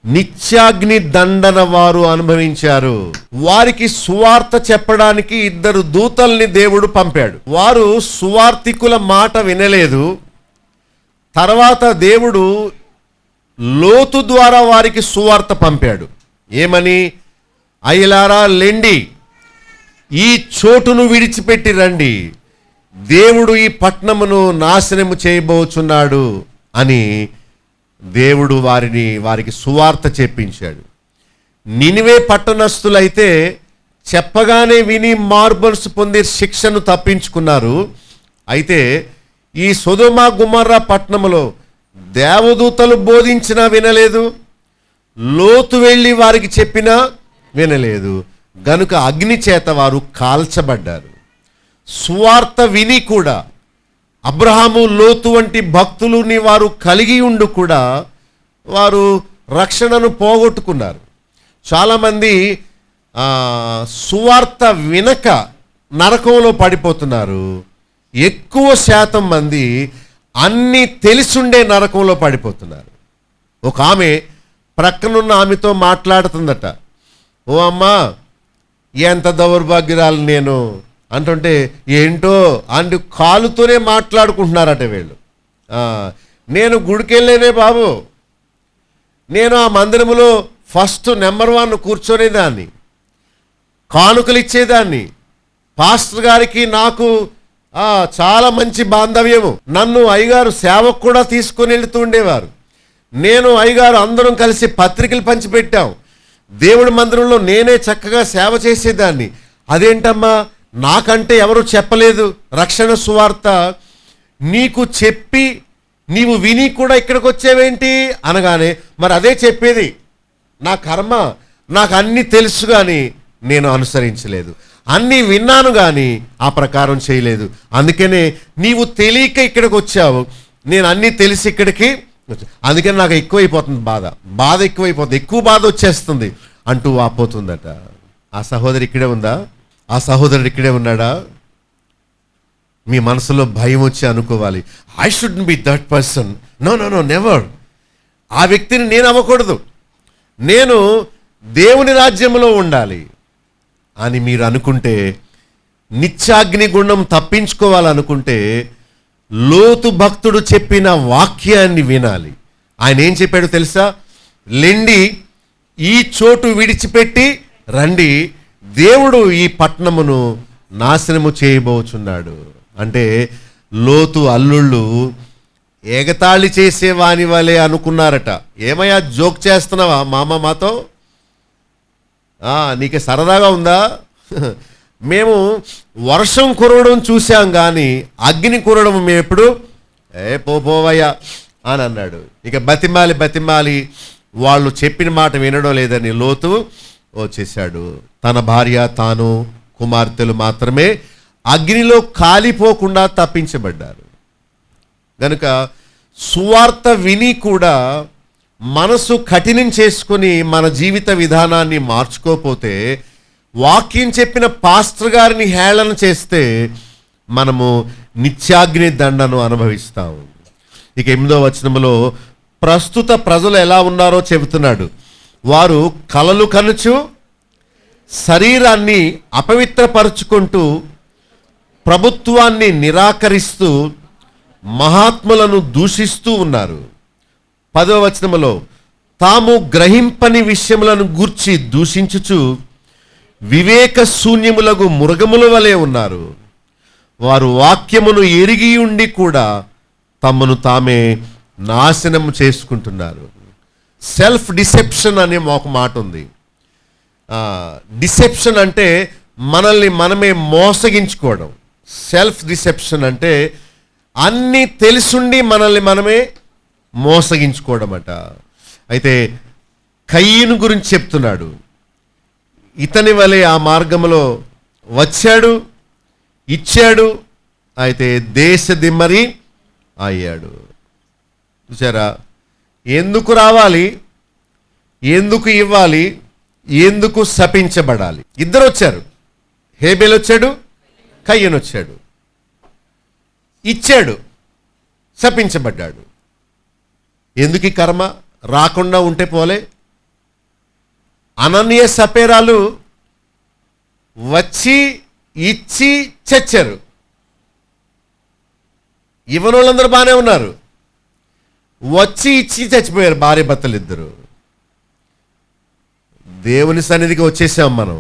నిత్యాగ్ని దండన వారు అనుభవించారు. వారికి సువార్త చెప్పడానికి 2 దూతల్ని దేవుడు పంపాడు. వారు సువార్తికుల మాట వినలేదు. తర్వాత దేవుడు లోతు ద్వారా వారికి సువార్త పంపాడు. ఏమని? అయ్యలారా లెండి, ఈ చోటును విడిచిపెట్టి రండి, దేవుడు ఈ పట్టణమును నాశనము చేయబోచున్నాడు అని దేవుడు వారికి సువార్త చెప్పించాడు. నినివే పట్టణస్థులైతే చెప్పగానే విని మార్బల్స్ పొంది శిక్షను తప్పించుకున్నారు. అయితే ఈ సొదొమ గొమొర్రా పట్టణములో దేవదూతలు బోధించినా వినలేదు, లోతు వెళ్ళి వారికి చెప్పినా వినలేదు. గనుక అగ్ని చేత వారు కాల్చబడ్డారు. సువార్త విని కూడా అబ్రహాము, లోతు వంటి భక్తులని వారు కలిగి ఉండి కూడా వారు రక్షణను పోగొట్టుకున్నారు. చాలామంది సువార్త వినక నరకంలో పడిపోతున్నారు. ఎక్కువ శాతం మంది అన్నీ తెలిసుండే నరకంలో పడిపోతున్నారు. ఒక ఆమె ప్రక్కనున్న ఆమెతో మాట్లాడుతుందట, ఓ అమ్మా ఎంత దౌర్భాగ్యురాలు నేను అంటుంటే, ఏంటో అందు కాలుతోనే మాట్లాడుకుంటున్నారట వీళ్ళు. నేను గుడికెళ్ళేనే బాబు, నేను ఆ మందిరములో ఫస్ట్ నెంబర్ 1 కూర్చొనేదాన్ని, కానుకలు ఇచ్చేదాన్ని, పాస్టర్ గారికి నాకు చాలా మంచి బాంధవ్యము, నన్ను అయ్యగారు సేవకు కూడా తీసుకొని వెళుతూ ఉండేవారు, నేను అయ్యగారు అందరం కలిసి పత్రికలు పంచిపెట్టాం, దేవుడి మందిరంలో నేనే చక్కగా సేవ చేసేదాన్ని. అదేంటమ్మా నాకంటే ఎవరు చెప్పలేదు రక్షణ సువార్త, నీకు చెప్పి నీవు విని కూడా ఇక్కడికి వచ్చావేంటి అనగానే, మరి అదే చెప్పేది, నా కర్మ, నాకు అన్నీ తెలుసు కానీ నేను అనుసరించలేదు, అన్నీ విన్నాను కానీ ఆ ప్రకారం చేయలేదు, అందుకనే నీవు తెలియక ఇక్కడికి వచ్చావు, నేను అన్నీ తెలిసి ఇక్కడికి అందుకని నాకు ఎక్కువైపోతుంది బాధ ఎక్కువైపోతుంది, ఎక్కువ బాధ వచ్చేస్తుంది అంటూ వాపోతుందట. ఆ సహోదరి ఇక్కడే ఉందా? ఆ సహోదరుడు ఇక్కడే ఉన్నాడా? మీ మనసులో భయం వచ్చి అనుకోవాలి, I should be that person. No no no, never. ఆ వ్యక్తిని నేను అవ్వకూడదు, నేను దేవుని రాజ్యంలో ఉండాలి అని మీరు అనుకుంటే, నిత్యాగ్ని గుండం తప్పించుకోవాలనుకుంటే లోతు భక్తుడు చెప్పిన వాక్యాన్ని వినాలి. ఆయన ఏం చెప్పాడు తెలుసా? లెండి, ఈ చోటు విడిచిపెట్టి రండి, దేవుడు ఈ పట్టణమును నాశనము చేయబోచున్నాడు. అంటే లోతు అల్లుళ్ళు ఎగతాళి చేసేవాని వలె అనుకున్నారట. ఏమయ్యా, జోక్ చేస్తున్నావా మామ మాతో? నీకే సరదాగా ఉందా? మేము వర్షం కురవడం చూసాం కానీ అగ్ని కురవడం మేము ఎప్పుడు పోవయ్యా అని అన్నాడు. ఇక బతిమాలి వాళ్ళు చెప్పిన మాట వినడం లేదని లోతు వచ్చేసాడు. తన భార్య, తాను, కుమార్తెలు మాత్రమే అగ్నిలో కాలిపోకుండా తప్పించబడ్డారు. గనుక సువార్త విని కూడా మనసు కఠినం చేసుకుని మన జీవిత విధానాన్ని మార్చుకోకపోతే, వాక్యం చెప్పిన పాస్టర్ గారిని హేళన చేస్తే మనము నిత్యాగ్ని దండను అనుభవిస్తాం. ఇక 8వ వచనములో ప్రస్తుత ప్రజలు ఎలా ఉన్నారో చెబుతున్నాడు. వారు కలలు కనుచు శరీరాన్ని అపవిత్రపరుచుకుంటూ ప్రభుత్వాన్ని నిరాకరిస్తూ మహాత్ములను దూషిస్తూ ఉన్నారు. 10వ వచనములో తాము గ్రహింపని విషయములను గూర్చి దూషించుచు వివేక శూన్యములకు మృగముల వలె ఉన్నారు. వారు వాక్యమును ఎరిగి ఉండి కూడా తమను తామే నాశనము చేసుకుంటున్నారు. సెల్ఫ్ డిసెప్షన్ అనే ఒక మాట ఉంది. డిసెప్షన్ అంటే మనల్ని మనమే మోసగించుకోవడం. సెల్ఫ్ డిసెప్షన్ అంటే అన్నీ తెలుసుండి మనల్ని మనమే మోసగించుకోవడం అట. అయితే కయ్యను గురించి చెప్తున్నాడు. ఇతని వలె ఆ మార్గంలో వచ్చాడు, ఇచ్చాడు, అయితే దేశ దిమ్మరి అయ్యాడు. చూసారా, ఎందుకు రావాలి, ఎందుకు ఇవ్వాలి, ఎందుకు శపించబడాలి? ఇద్దరు వచ్చారు. హేబెల్ వచ్చాడు, కయ్యను వచ్చాడు. ఇచ్చాడు, శపించబడ్డాడు. ఎందుకు ఈ కర్మ? రాకుండా ఉంటే పోలే. అననీయ సపేరాలు వచ్చి ఇచ్చి చచ్చారు. ఇవ్వని వాళ్ళందరూ బాగానే ఉన్నారు, వచ్చి ఇచ్చి చచ్చిపోయారు భార్య భర్తలు ఇద్దరు. దేవుని సన్నిధికి వచ్చేసాం మనం.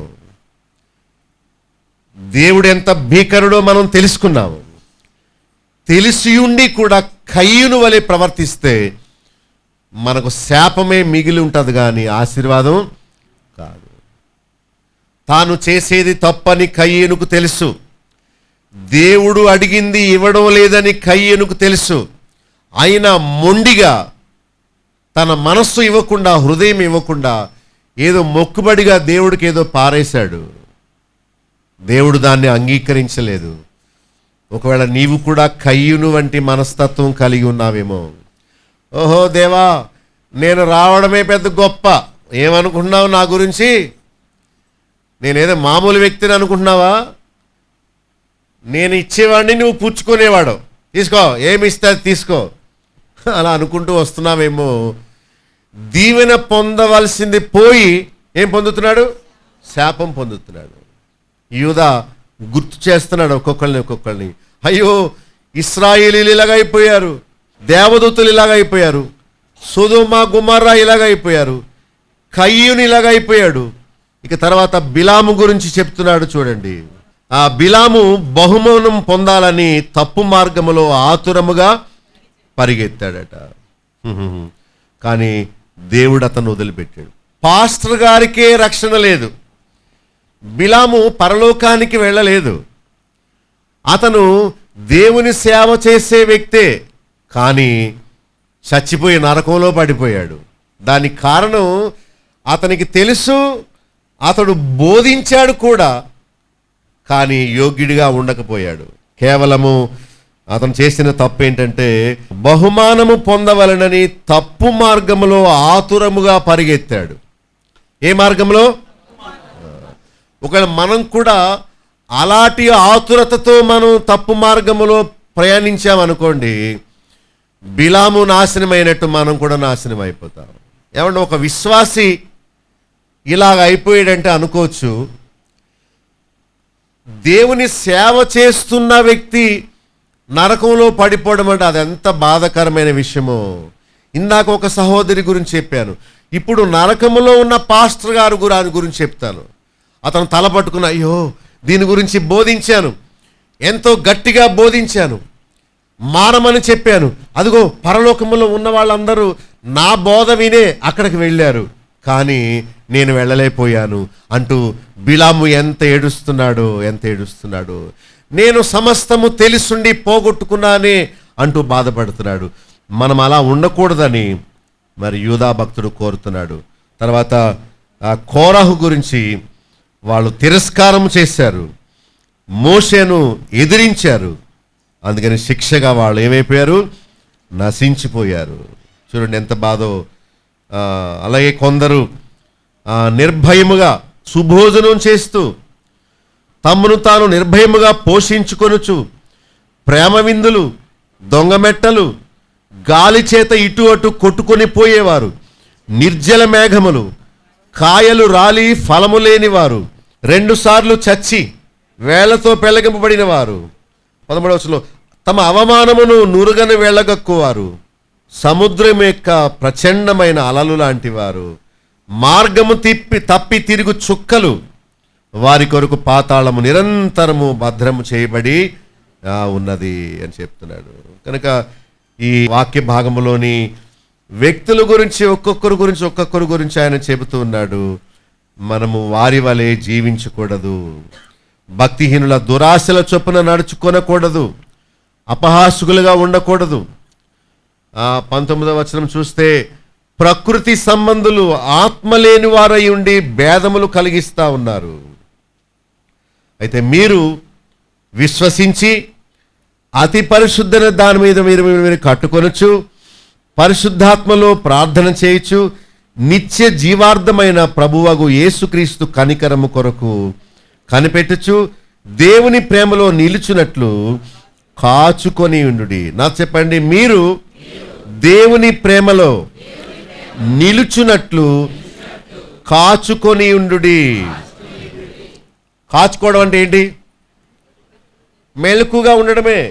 దేవుడు ఎంత భీకరుడో మనం తెలుసుకున్నాము. తెలిసి ఉండి కూడా కయ్యూను వలె ప్రవర్తిస్తే మనకు శాపమే మిగిలి ఉంటుంది కానీ ఆశీర్వాదం కాదు. తాను చేసేది తప్పని కయ్యూనుకు తెలుసు. దేవుడు అడిగింది ఇవ్వడం లేదని కయ్యూనుకు తెలుసు. అయినా మొండిగా తన మనస్సు ఇవ్వకుండా, హృదయం ఇవ్వకుండా ఏదో మొక్కుబడిగా దేవుడికి ఏదో పారేశాడు. దేవుడు దాన్ని అంగీకరించలేదు. ఒకవేళ నీవు కూడా కయ్యూను వంటి మనస్తత్వం కలిగి ఉన్నావేమో. ఓహో దేవా, నేను రావడమే పెద్ద గొప్ప, ఏమనుకుంటున్నావు నా గురించి? నేనేదో మామూలు వ్యక్తిని అనుకుంటున్నావా? నేను ఇచ్చేవాడిని, నువ్వు పుచ్చుకునేవాడు. తీసుకో, ఏమి ఇస్తే తీసుకో, అలా అనుకుంటూ వస్తున్నావేమో. దీవెన పొందవలసింది పోయి ఏం పొందుతున్నాడు? శాపం పొందుతున్నాడు. యూదా గుర్తు చేస్తున్నాడు ఒక్కొక్కరిని. అయ్యో, ఇశ్రాయేలీలు ఇలాగైపోయారు, దేవదూతలు ఇలాగైపోయారు, సొదొమ గొమొర్రా ఇలాగైపోయారు, కయ్యూను ఇలాగైపోయాడు. ఇక తర్వాత బిలాము గురించి చెప్తున్నాడు చూడండి. ఆ బిలాము బహుమానం పొందాలని తప్పు మార్గములో ఆతురముగా పరిగెత్తాడట. కానీ దేవుడు అతను వదిలిపెట్టాడు. పాస్టర్ గారికే రక్షణ లేదు, బిలాము పరలోకానికి వెళ్ళలేదు. అతను దేవుని సేవ చేసే వ్యక్తే, కానీ చచ్చిపోయి నరకంలో పడిపోయాడు. దానికి కారణం అతనికి తెలుసు, అతడు బోధించాడు కూడా, కానీ యోగ్యుడిగా ఉండకపోయాడు. కేవలము అతను చేసిన తప్పు ఏంటంటే బహుమానము పొందవలనని తప్పు మార్గములో ఆతురముగా పరిగెత్తాడు. ఏ మార్గంలో? ఒకవేళ మనం కూడా అలాంటి ఆతురతతో మనం తప్పు మార్గములో ప్రయాణించామనుకోండి, బిలాము నాశనమైనట్టు మనం కూడా నాశనం అయిపోతాం. ఏమంటే ఒక విశ్వాసి ఇలాగ అయిపోయాడంటే అనుకోవచ్చు, దేవుని సేవ చేస్తున్న వ్యక్తి నరకంలో పడిపోవడం అంటే అది ఎంత బాధాకరమైన విషయమో. ఇందాక ఒక సహోదరి గురించి చెప్పాను, ఇప్పుడు నరకములో ఉన్న పాస్టర్ గారు గురించి చెప్తాను. అతను తల పట్టుకున్న, అయ్యో దీని గురించి బోధించాను, ఎంతో గట్టిగా బోధించాను, మానమని చెప్పాను, అదిగో పరలోకములో ఉన్న వాళ్ళందరూ నా బోధ వినే అక్కడికి వెళ్ళారు, కానీ నేను వెళ్ళలేకపోయాను అంటూ బిలాము ఎంత ఏడుస్తున్నాడు. నేను సమస్తము తెలుసుండి పోగొట్టుకున్నానే అంటూ బాధపడుతున్నాడు. మనం అలా ఉండకూడదని మరి యూదా భక్తుడు కోరుతున్నాడు. తర్వాత కోరహు గురించి వాళ్ళు తిరస్కారం చేశారు, మోషేను ఎదిరించారు, అందుకని శిక్షగా వాళ్ళు ఏమైపోయారు? నశించిపోయారు. చూడండి ఎంత బాధో. అలాగే కొందరు నిర్భయముగా సుభోజనం చేస్తూ తమ్మును తాను నిర్భయముగా పోషించుకొనుచు ప్రేమ విందులు, దొంగమెట్టలు, గాలి చేత ఇటు అటు కొట్టుకొని పోయేవారు, నిర్జల మేఘములు, కాయలు రాలి ఫలము లేనివారు, 2 సార్లు చచ్చి వేళ్లతో పెళ్లగింపబడిన వారు. 13వ వచనంలో తమ అవమానమును నురుగని వెళ్ళగక్కువారు, సముద్రం యొక్క ప్రచండమైన అలలు లాంటి వారు, మార్గము తప్పి తిరుగు చుక్కలు, వారి కొరకు పాతాళము నిరంతరము భద్రము చేయబడి ఉన్నది అని చెప్తున్నాడు. కనుక ఈ వాక్య భాగములోని వ్యక్తుల గురించి ఒక్కొక్కరు గురించి ఆయన చెబుతూ ఉన్నాడు. మనము వారి వలె జీవించకూడదు, భక్తిహీనుల దురాశల చొప్పున నడుచుకొనకూడదు, అపహాసుకులుగా ఉండకూడదు. 19వ వచనం చూస్తే ప్రకృతి సంబంధులు ఆత్మలేని వారై ఉండి భేదములు కలిగిస్తూ ఉన్నారు. అయితే మీరు విశ్వసించి అతి పరిశుద్ధన దాని మీద మీరు కట్టుకొనొచ్చు, పరిశుద్ధాత్మలో ప్రార్థన చేయొచ్చు, నిత్య జీవార్థమైన ప్రభువగు యేసుక్రీస్తు కనికరము కొరకు కనిపెట్టుచు దేవుని ప్రేమలో నిలుచున్నట్లు కాచుకొని ఉండుడి. నాకు చెప్పండి, మీరు దేవుని ప్రేమలో నిలుచున్నట్లు కాచుకొని ఉండుడి. కాచుకోవడం అంటే ఏంటి? మెలకుగా ఉండడమే,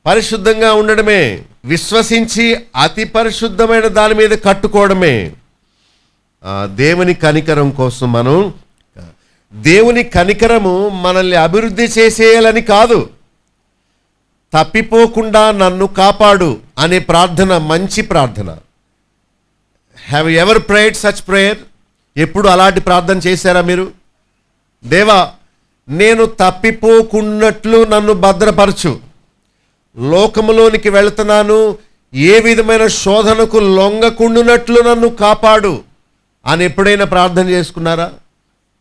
పరిశుద్ధంగా ఉండడమే, విశ్వసించి అతి పరిశుద్ధమైన దాని మీద కట్టుకోవడమే. దేవుని కనికరం కోసం మనం, దేవుని కనికరము మనల్ని అభివృద్ధి చేసేయాలని కాదు, తప్పిపోకుండా నన్ను కాపాడు అనే ప్రార్థన మంచి ప్రార్థన. Have you ever prayered such prayer? ఎప్పుడు అలాంటి ప్రార్థన చేశారా మీరు? దేవా, నేను తప్పిపోకున్నట్లు నన్ను భద్రపరచు, లోకములోనికి వెళుతున్నాను, ఏ విధమైన శోధనకు లొంగకుండునట్లు నన్ను కాపాడు అని ఎప్పుడైనా ప్రార్థన చేసుకున్నారా?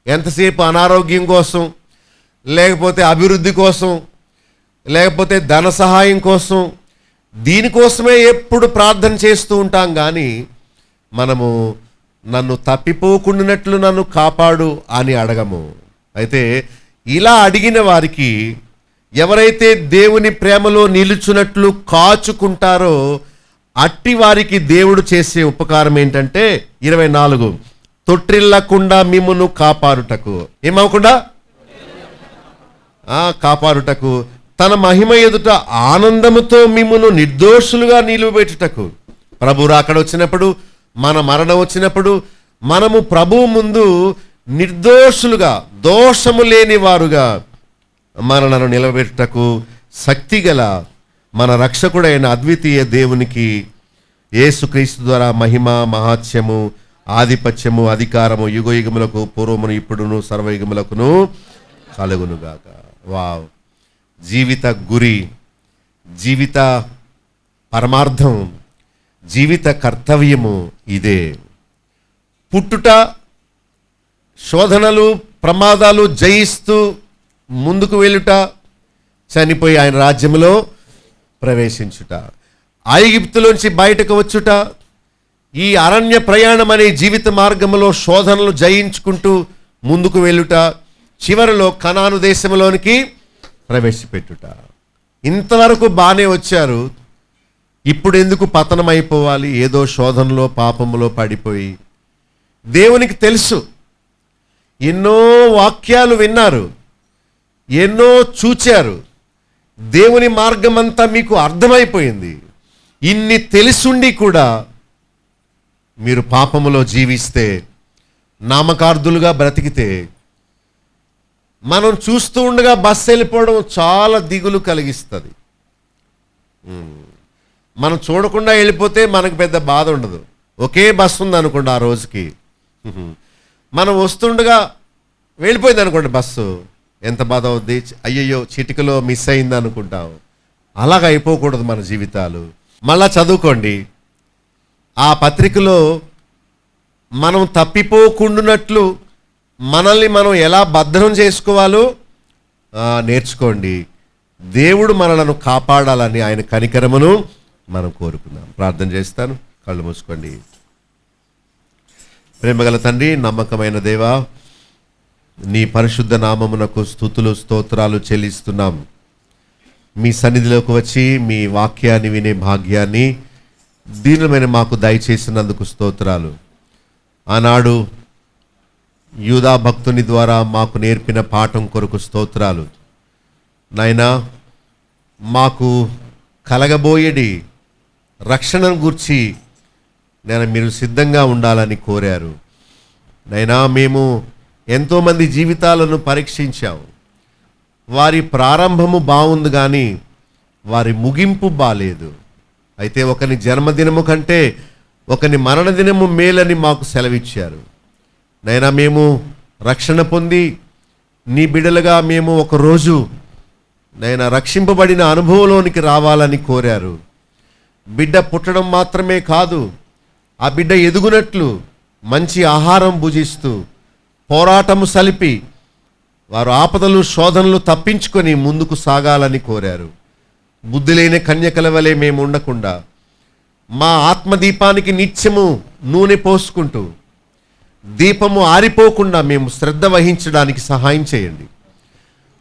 ఎంతసేపు అనారోగ్యం కోసం, లేకపోతే అభివృద్ధి కోసం, లేకపోతే ధన సహాయం కోసం, దీనికోసమే ఎప్పుడు ప్రార్థన చేస్తూ ఉంటాం. కానీ మనము నన్ను తప్పిపోకుండానట్లు నన్ను కాపాడు అని అడగము. అయితే ఇలా అడిగిన వారికి, ఎవరైతే దేవుని ప్రేమలో నిలుచున్నట్లు కాచుకుంటారో అట్టి వారికి దేవుడు చేసే ఉపకారం ఏంటంటే 24, తొట్టిల్లకుండా మిమ్మును కాపాడుటకు. ఏమవకుండా? కాపాడుటకు, తన మహిమ ఎదుట ఆనందముతో మిమ్మును నిర్దోషులుగా నిలువబెట్టుటకు. ప్రభు రాకడ వచ్చినప్పుడు, మన మరణం వచ్చినప్పుడు, మనము ప్రభువు ముందు నిర్దోషులుగా, దోషము లేని వారుగా మనలను నిలబెట్టుటకు శక్తిగల మన రక్షకుడైన అద్వితీయ దేవునికి యేసుక్రీస్తు ద్వారా మహిమ, మహాత్మ్యము, ఆధిపత్యము, అధికారము యుగయుగములకు పూర్వమును ఇప్పుడును సర్వయుగములకును కలుగునుగాక. వావ్! జీవిత గురి, జీవిత పరమార్థం జీవిత కర్తవ్యము ఇదే. పుట్టుట, శోధనలు, ప్రమాదాలు జయిస్తూ ముందుకు వెళ్ళుట, చనిపోయి ఆయన రాజ్యములో ప్రవేశించుట, ఐగుప్తులోంచి బయటకు వచ్చుట, ఈ అరణ్య ప్రయాణం అనే జీవిత మార్గంలో శోధనలు జయించుకుంటూ ముందుకు వెళ్ళుట, చివరిలో కనాను దేశంలోనికి ప్రవేశపెట్టుట. ఇంతవరకు బాగానే వచ్చారు, ఇప్పుడు ఎందుకు పతనం అయిపోవాలి? ఏదో శోధనలో పాపములో పడిపోయి. దేవునికి తెలుసు, ఎన్నో వాక్యాలు విన్నారు, ఎన్నో చూచారు, దేవుని మార్గం అంతా మీకు అర్థమైపోయింది. ఇన్ని తెలిసుండి కూడా మీరు పాపములో జీవిస్తే, నామకార్థులుగా బ్రతికితే, మనం చూస్తూ ఉండగా బస్సు వెళ్ళిపోవడం చాలా దిగులు కలిగిస్తుంది. మనం చూడకుండా వెళ్ళిపోతే మనకు పెద్ద బాధ ఉండదు. ఒకే బస్సు ఉంది అనుకోండి, ఆ రోజుకి మనం వస్తుండగా వెళ్ళిపోయింది అనుకోండి బస్సు, ఎంత బాధ అవుద్ది, అయ్యయ్యో చిటికలో మిస్ అయింది అనుకుంటాం. అలాగ అయిపోకూడదు మన జీవితాలు. మళ్ళా చదువుకోండి, ఆ పత్రికలో మనం తప్పిపోకుండానట్లు మనల్ని మనం ఎలా భద్రం చేసుకోవాలో నేర్చుకోండి. దేవుడు మనలను కాపాడాలని ఆయన కనికరమును మనం కోరుకుందాం. ప్రార్థన చేస్తాను, కళ్ళు మూసుకోండి. ప్రేమగల తండ్రి, నమ్మకమైన దేవా, నీ పరిశుద్ధ నామమునకు స్తుతులు స్తోత్రాలు చెల్లిస్తున్నాం. మీ సన్నిధిలోకి వచ్చి మీ వాక్యాన్ని వినే భాగ్యాన్ని దీనమైన మాకు దయచేసినందుకు స్తోత్రాలు. ఆనాడు యూదా భక్తుని ద్వారా మాకు నేర్పిన పాఠం కొరకు స్తోత్రాలు. నాయనా, మాకు కలగబోయేది రక్షణను గూర్చి నేను మీరు సిద్ధంగా ఉండాలని కోరారు. నైనా, మేము ఎంతోమంది జీవితాలను పరీక్షించాం. వారి ప్రారంభము బాగుంది కానీ వారి ముగింపు బాలేదు. అయితే ఒకని జన్మదినము కంటే ఒకని మరణదినము మేలని మాకు సెలవిచ్చారు. నైనా, మేము రక్షణ పొంది నీ బిడ్డలుగా మేము ఒకరోజు నైనా రక్షింపబడిన అనుభవంలోనికి రావాలని కోరారు. బిడ్డ పుట్టడం మాత్రమే కాదు, ఆ బిడ్డ ఎదుగునట్లు మంచి ఆహారం భుజిస్తూ పోరాటము సలిపి వారు ఆపదలు శోధనలు తప్పించుకొని ముందుకు సాగాలని కోరారు. బుద్ధి లేని కన్యకల వలె మేము ఉండకుండా మా ఆత్మదీపానికి నిత్యము నూనె పోసుకుంటూ దీపము ఆరిపోకుండా మేము శ్రద్ధ వహించడానికి సహాయం చేయండి.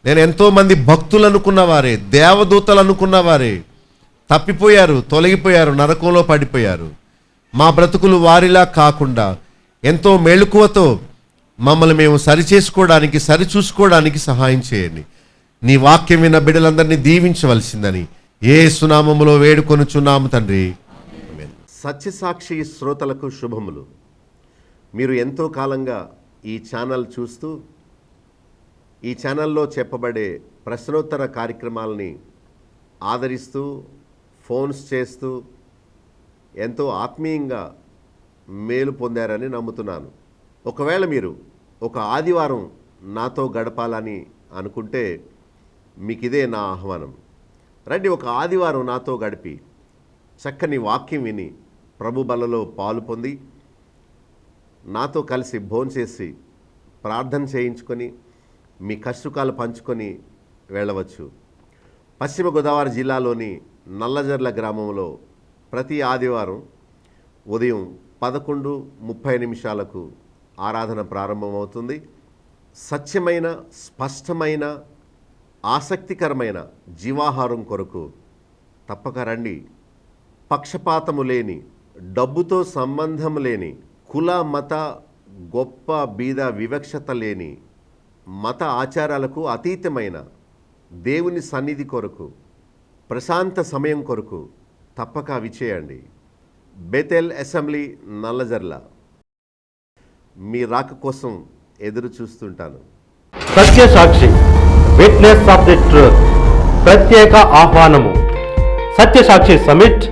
నేను ఎంతోమంది భక్తులు అనుకున్నవారే, దేవదూతలు అనుకున్నవారే తప్పిపోయారు, తొలగిపోయారు, నరకంలో పడిపోయారు. మా బ్రతుకులు వారిలా కాకుండా ఎంతో మెళుకువతో మమ్మల్ని మేము సరిచేసుకోవడానికి, సరిచూసుకోవడానికి సహాయం చేయండి. నీ వాక్యం విన్న బిడ్డలందరినీ దీవించవలసిందని యేసు నామములో వేడుకొనుచున్నాము తండ్రి. సత్యసాక్షి శ్రోతలకు శుభములు. మీరు ఎంతో కాలంగా ఈ ఛానల్ చూస్తూ, ఈ ఛానల్లో చెప్పబడే ప్రశ్నోత్తర కార్యక్రమాలని ఆదరిస్తూ, ఫోన్స్ చేస్తూ ఎంతో ఆత్మీయంగా మేలు పొందారని నమ్ముతున్నాను. ఒకవేళ మీరు ఒక ఆదివారం నాతో గడపాలని అనుకుంటే మీకు ఇదే నా ఆహ్వానం. రండి, ఒక ఆదివారం నాతో గడిపి చక్కని వాక్యం విని ప్రభు బలలో పాలు పొంది నాతో కలిసి భోంచేసి ప్రార్థన చేయించుకొని మీ కష్టకాలు పంచుకొని వెళ్ళవచ్చు. పశ్చిమ గోదావరి జిల్లాలోని నల్లజర్ల గ్రామంలో ప్రతి ఆదివారం ఉదయం 11:30 ఆరాధన ప్రారంభమవుతుంది. సత్యమైన, స్పష్టమైన, ఆసక్తికరమైన జీవాహారం కొరకు తప్పక రండి. పక్షపాతము లేని, డబ్బుతో సంబంధం లేని, కుల మత గొప్ప బీద వివక్షత లేని, మత ఆచారాలకు అతీతమైన దేవుని సన్నిధి కొరకు, ప్రశాంత సమయం కొరకు తప్పక విచేయండి. Bethel assembly, Nallajerla. మీ రాక కోసం ఎదురు చూస్తుంటాను. Satyasakshi, witness of the truth ప్రత్యేక ఆహ్వానము. Satyasakshi summit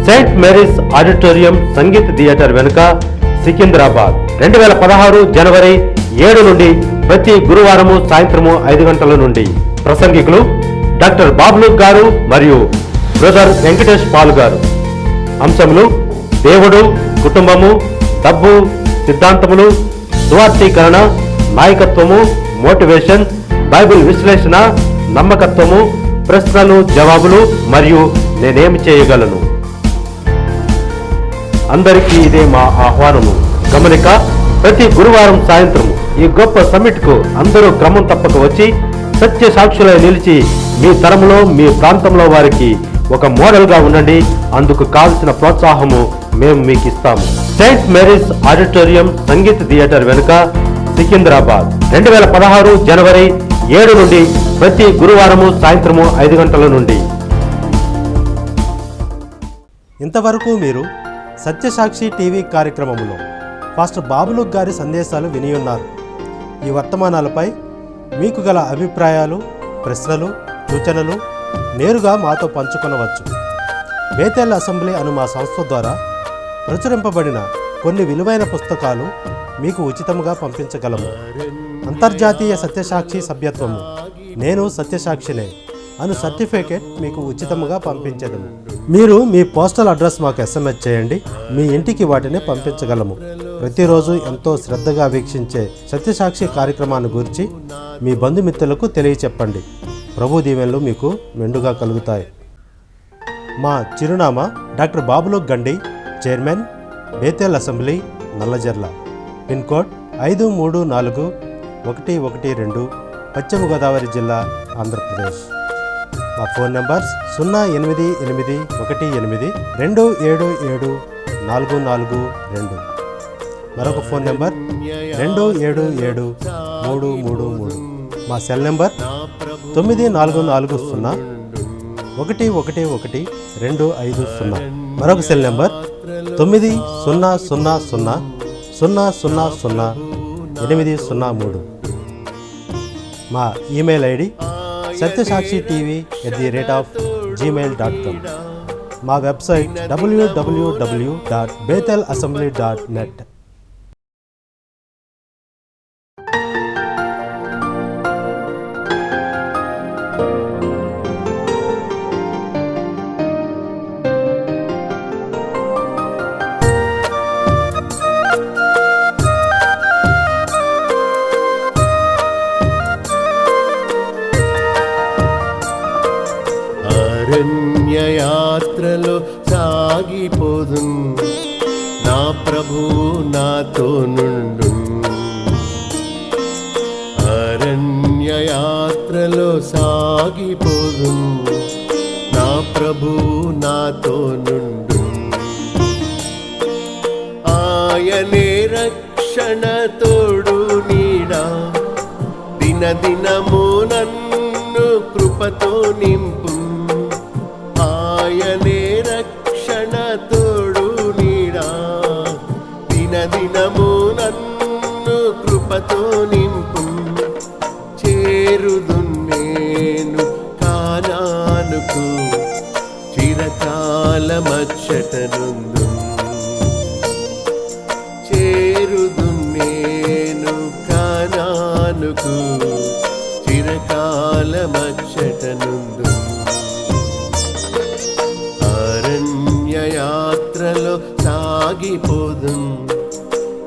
Saint Mary's auditorium Sangeet theatre వెనుక, సికింద్రాబాద్. 2016 జనవరి 7 నుండి ప్రతి గురువారము సాయంత్రము 5 గంటల నుండి. ప్రసంగికులు డాక్టర్ బాబ్లు గారు మరియు బ్రదర్ వెంకటేష్ పాల్ గారు. అంశములు దేవుడు, కుటుంబము, డబ్బు, సిద్ధాంతములు, సువార్థీకరణ, నాయకత్వము, మోటివేషన్, బైబిల్ విశ్లేషణ, నమ్మకత్వము, ప్రశ్నలు జవాబులు మరియు నేనేమి చేయగలను. అందరికీ ఇదే మా ఆహ్వానము. గమనిక, ప్రతి గురువారం సాయంత్రం ఈ గొప్ప సమ్మిట్ కు అందరూ క్రమం తప్పక వచ్చి సత్య సాక్షులై నిలిచి మీ తరంలో మీ ప్రాంతంలో వారికి ఒక మోడల్ గా ఉండండి. అందుకు కావలసిన ప్రోత్సాహము మేము మీకు ఇస్తాము. సెయింట్ మేరీస్ ఆడిటోరియం సంగీత థియేటర్ వెనుక, సికింద్రాబాద్. 2016 జనవరి 7 నుండి ప్రతి గురువారము సాయంత్రము 5 గంటల నుండి. ఇంతవరకు మీరు సత్యసాక్షి టీవీ కార్యక్రమంలో పాస్టర్ బాబులుక్ గారి సందేశాలు వినియున్నారు. ఈ వర్తమానాలపై మీకు గల అభిప్రాయాలు, ప్రశ్నలు, సూచనలు నేరుగా మాతో పంచుకొనవచ్చు. బేతేల్ అసెంబ్లీ అను మా సంస్థ ద్వారా ప్రచురింపబడిన కొన్ని విలువైన పుస్తకాలు మీకు ఉచితంగా పంపించగలము. అంతర్జాతీయ సత్యసాక్షి సభ్యత్వము, నేను సత్యసాక్షినే అను సర్టిఫికేట్ మీకు ఉచితంగా పంపించదము. మీరు మీ పోస్టల్ అడ్రస్ మాకు SMS చేయండి, మీ ఇంటికి వాటిని పంపించగలము. ప్రతిరోజు ఎంతో శ్రద్ధగా వీక్షించే సత్యసాక్షి కార్యక్రమాన్ని గురించి మీ బంధుమిత్రులకు తెలియచెప్పండి. ప్రభు దీవెనలు మీకు మెండుగా కలుగుతాయి. మా చిరునామా డాక్టర్ బాబులుక్ గండి, chairman, Bethel assembly, Nallajerla. Pin code 534112, పశ్చిమ గోదావరి జిల్లా, ఆంధ్రప్రదేశ్. మా ఫోన్ నెంబర్స్ 08818277442. మరొక ఫోన్ నెంబర్ 277333. మా సెల్ నెంబర్ 9440111250. మరొక సెల్ నెంబర్ 9000000803. మా ఈమెయిల్ ఐడి satysakshiTV@gmail.com. మా వెబ్సైట్ www.bethelassembly.net. అరణ్యయాత్రలో సాగిపోదు, నా ప్రభువు నాతో నుండు. అరణ్యయాత్రలో సాగిపోదు, నా ప్రభువు నాతో నుండు. ఆయనే రక్షణ తోడు నీడా, దినదినము నన్ను కృపతో నింపు. ఆయనే రక్షణ తోడు నీడా, దినదినము నన్ను కృపతో నింపు. చేరుదు నేను కానానుకు, చిరకాలమచ్చటనుందు. చేరుదు నేను కానానుకు, చిరకాలమచ్చటనుందు. అరణ్యయాత్రలో సాగిపోదు,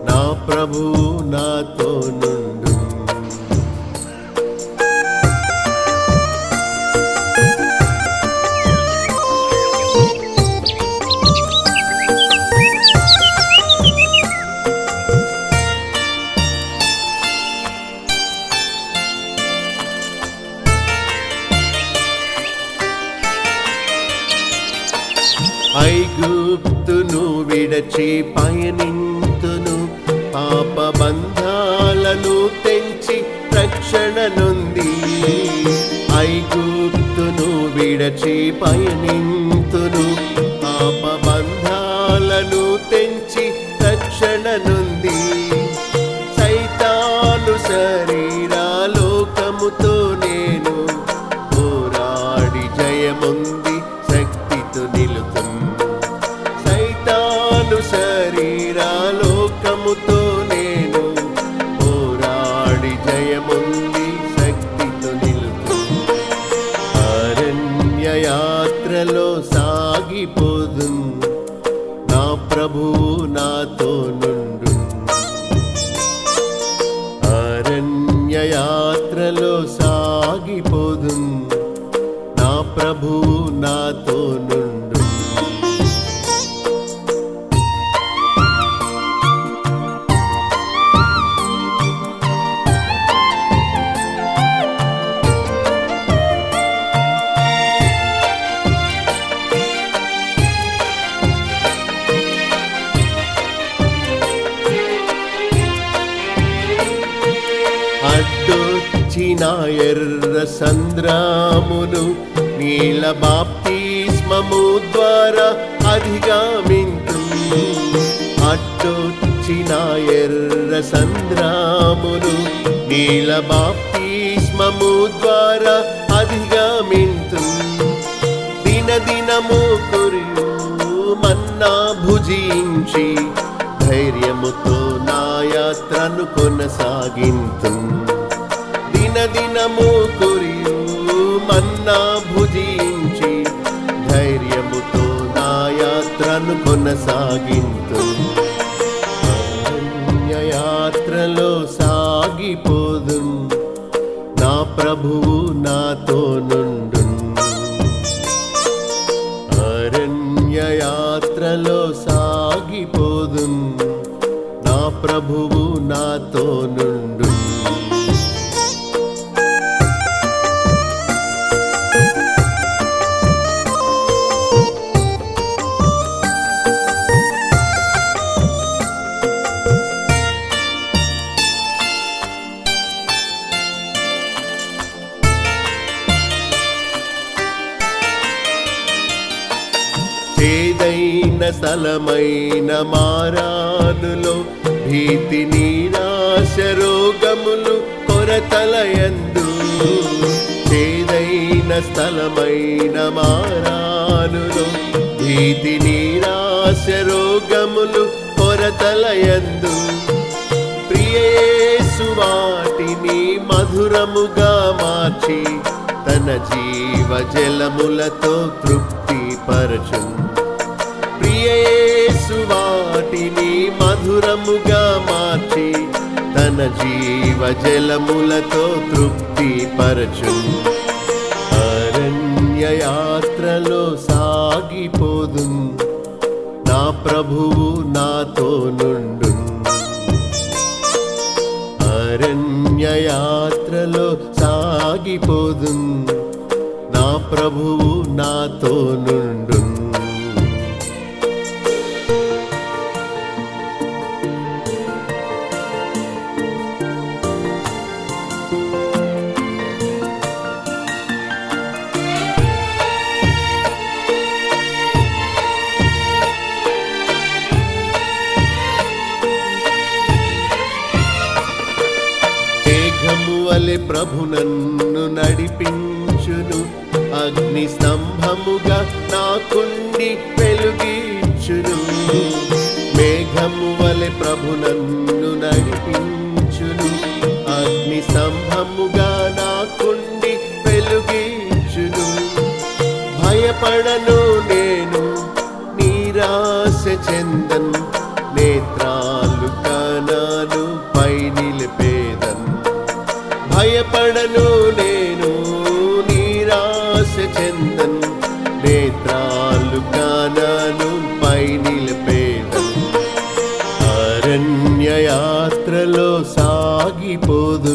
నా ప్రభు నాతో నుండు. ఐగుప్తును విడచి పయనింతును, పాప బంధాలను తెంచి రక్షణ నొంది. ఐగుప్తును విడచి పయనింతును, పాప బంధాలను తెంచి రక్షణ నొంది. సైతాను శరీరాలోకముతో నేను పోరాడి జయముంది శక్తితో నిలుతున్నా. సైతాను శరీరాలోకముతో నేను పోరాడి జయముంది శక్తితో నిలుతున్నా. అరణ్యయాత్రలో సాగిపోదు, అరణ్యయాత్రలో సాగిపోదు, నా ప్రభువు నాతో నుండు. అడ్డొచ్చిన ఎర్ర సంద్రామును నీల బాప్తిస్మము ద్వారా అధిగమింతు. అడ్డొచ్చిన ఎర్ర సంద్రామును నీల బాప్తిస్మము ద్వారా అధిగమింతు. దినదినము కురియు మన్నా భుజించి ధైర్యముతో నా యాత్రను కొనసాగింతు. దినదినము కురియు మన్నా భుజించి ధైర్యముతో నా యాత్రను కొనసాగింతు. అరణ్యయాత్రలో సాగిపోదు, నా ప్రభువు నాతో నుండు. అరణ్యయాత్రలో సాగిపోదు, నా ప్రభువు నాతో నుండు. చేదైన స్థలమైన మారానులో భీతి నిరాశ రోగములు కొరతలయందు. చేదైన స్థలమైన మారానులో భీతి నిరాశ రోగములు కొరతలయందు. ప్రియేసు వాటిని మధురముగా మార్చి తన జీవ జలములతో తృప్తి పరచు. ప్రియేసు వాటిని మధురముగా మార్చి తన జీవ జలములతో తృప్తి పరచు. అరణ్యయాత్రలో సాగిపోదు, నా ప్రభువు నాతో నుండు. అరణ్యయాత్రలో సాగిపోదు, నా ప్రభువు నాతో నుండు. వలె ప్రభు నన్ను నడిపించును, అగ్ని స్తంభముగా నాకుండి వెలుగించును. మేఘము వలె ప్రభు నన్ను నడిపించును, అగ్ని స్తంభముగా నాకుండి వెలుగించును. భయపడను నేను, నిరాశ చెందన్, నేత్రాలు కనాను పై నిలిపేదన్. భయపడను నేను, నిరాశ చెందన్, నేత్రాలు కానాను పై నిలిపేదన్. అరణ్యయాత్రలో సాగిపోదు,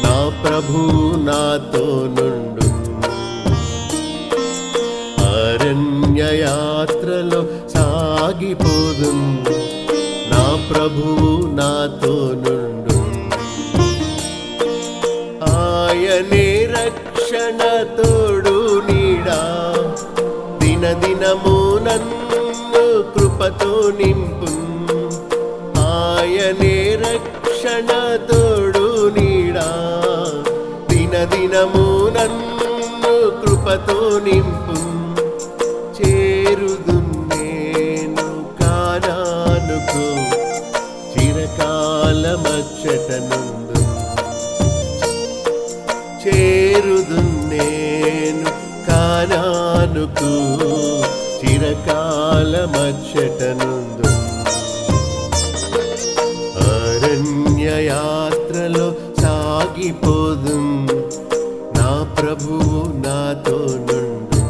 నా ప్రభువు నాతో నుండు. అరణ్యయాత్రలో సాగిపోదు, నా ప్రభువు నాతో నుండు. ఆయనే రక్షణ తోడు నీడా, దినదినము నన్ను కృపతో నింపు. ఆయనే రక్షణ తోడు నీడా, దినదినము నన్ను కృపతో నింపు. చేరుదు నేను కానానుకు, చిరకాలమచ్చటనుందు. చేరుదు నేను కానానుకు, చిరకాలమచ్చటనుందు. అరణ్యయాత్రలో సాగిపోదుం నా ప్రభువు నాతో నుండు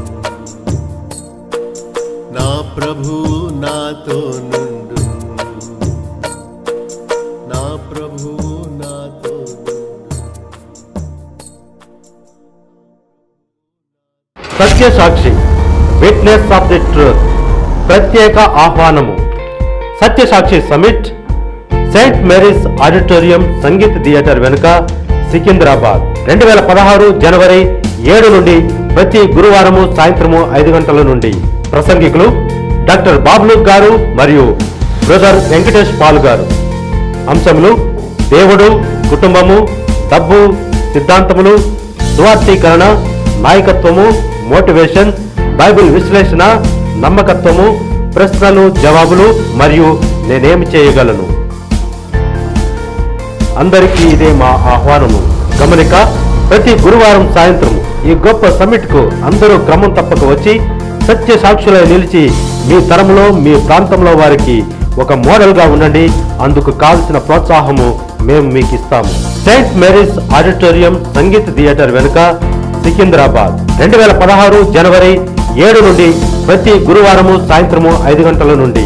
నా ప్రభువు నాతో నుండు నా ప్రభువు నాతో నుండు Satya Sakshi witness of the truth ప్రత్యేక ఆహ్వానము. Satya Sakshi summit Saint Mary's auditorium Sangeet theatre వెనుక సికింద్రాబాద్ 2016 జనవరి 7 నుండి ప్రతి గురువారము సాయంత్రము 5 గంటల నుండి. ప్రసంగికులు డాక్టర్ బాబ్లు గారు మరియు బ్రదర్ వెంకటేష్ పాల్ గారు. అంశములు దేవుడు, కుటుంబము, డబ్బు, సిద్ధాంతములు, సువార్థీకరణ, నాయకత్వము, మోటివేషన్, బైబిల్ విశ్లేషణ, నమ్మకత్వము, ప్రశ్నలు జవాబులు మరియు నేనేమి చేయగలను. అందరికీ ఇదే మా ఆహ్వానము. గమనిక, ప్రతి గురువారం సాయంత్రము ఈ గొప్ప సమ్మిట్ కు అందరూ క్రమం తప్పక వచ్చి సత్య సాక్షులై నిలిచి మీ తరములో మీ ప్రాంతంలో వారికి ఒక మోడల్ గా ఉండండి. అందుకు కావలసిన ప్రోత్సాహము మేము మీకు ఇస్తాము. Saint Mary's auditorium Sangeet theatre వెనుక సికింద్రాబాద్ 2016 జనవరి 7 నుండి ప్రతి గురువారము సాయంత్రము 5 గంటల నుండి.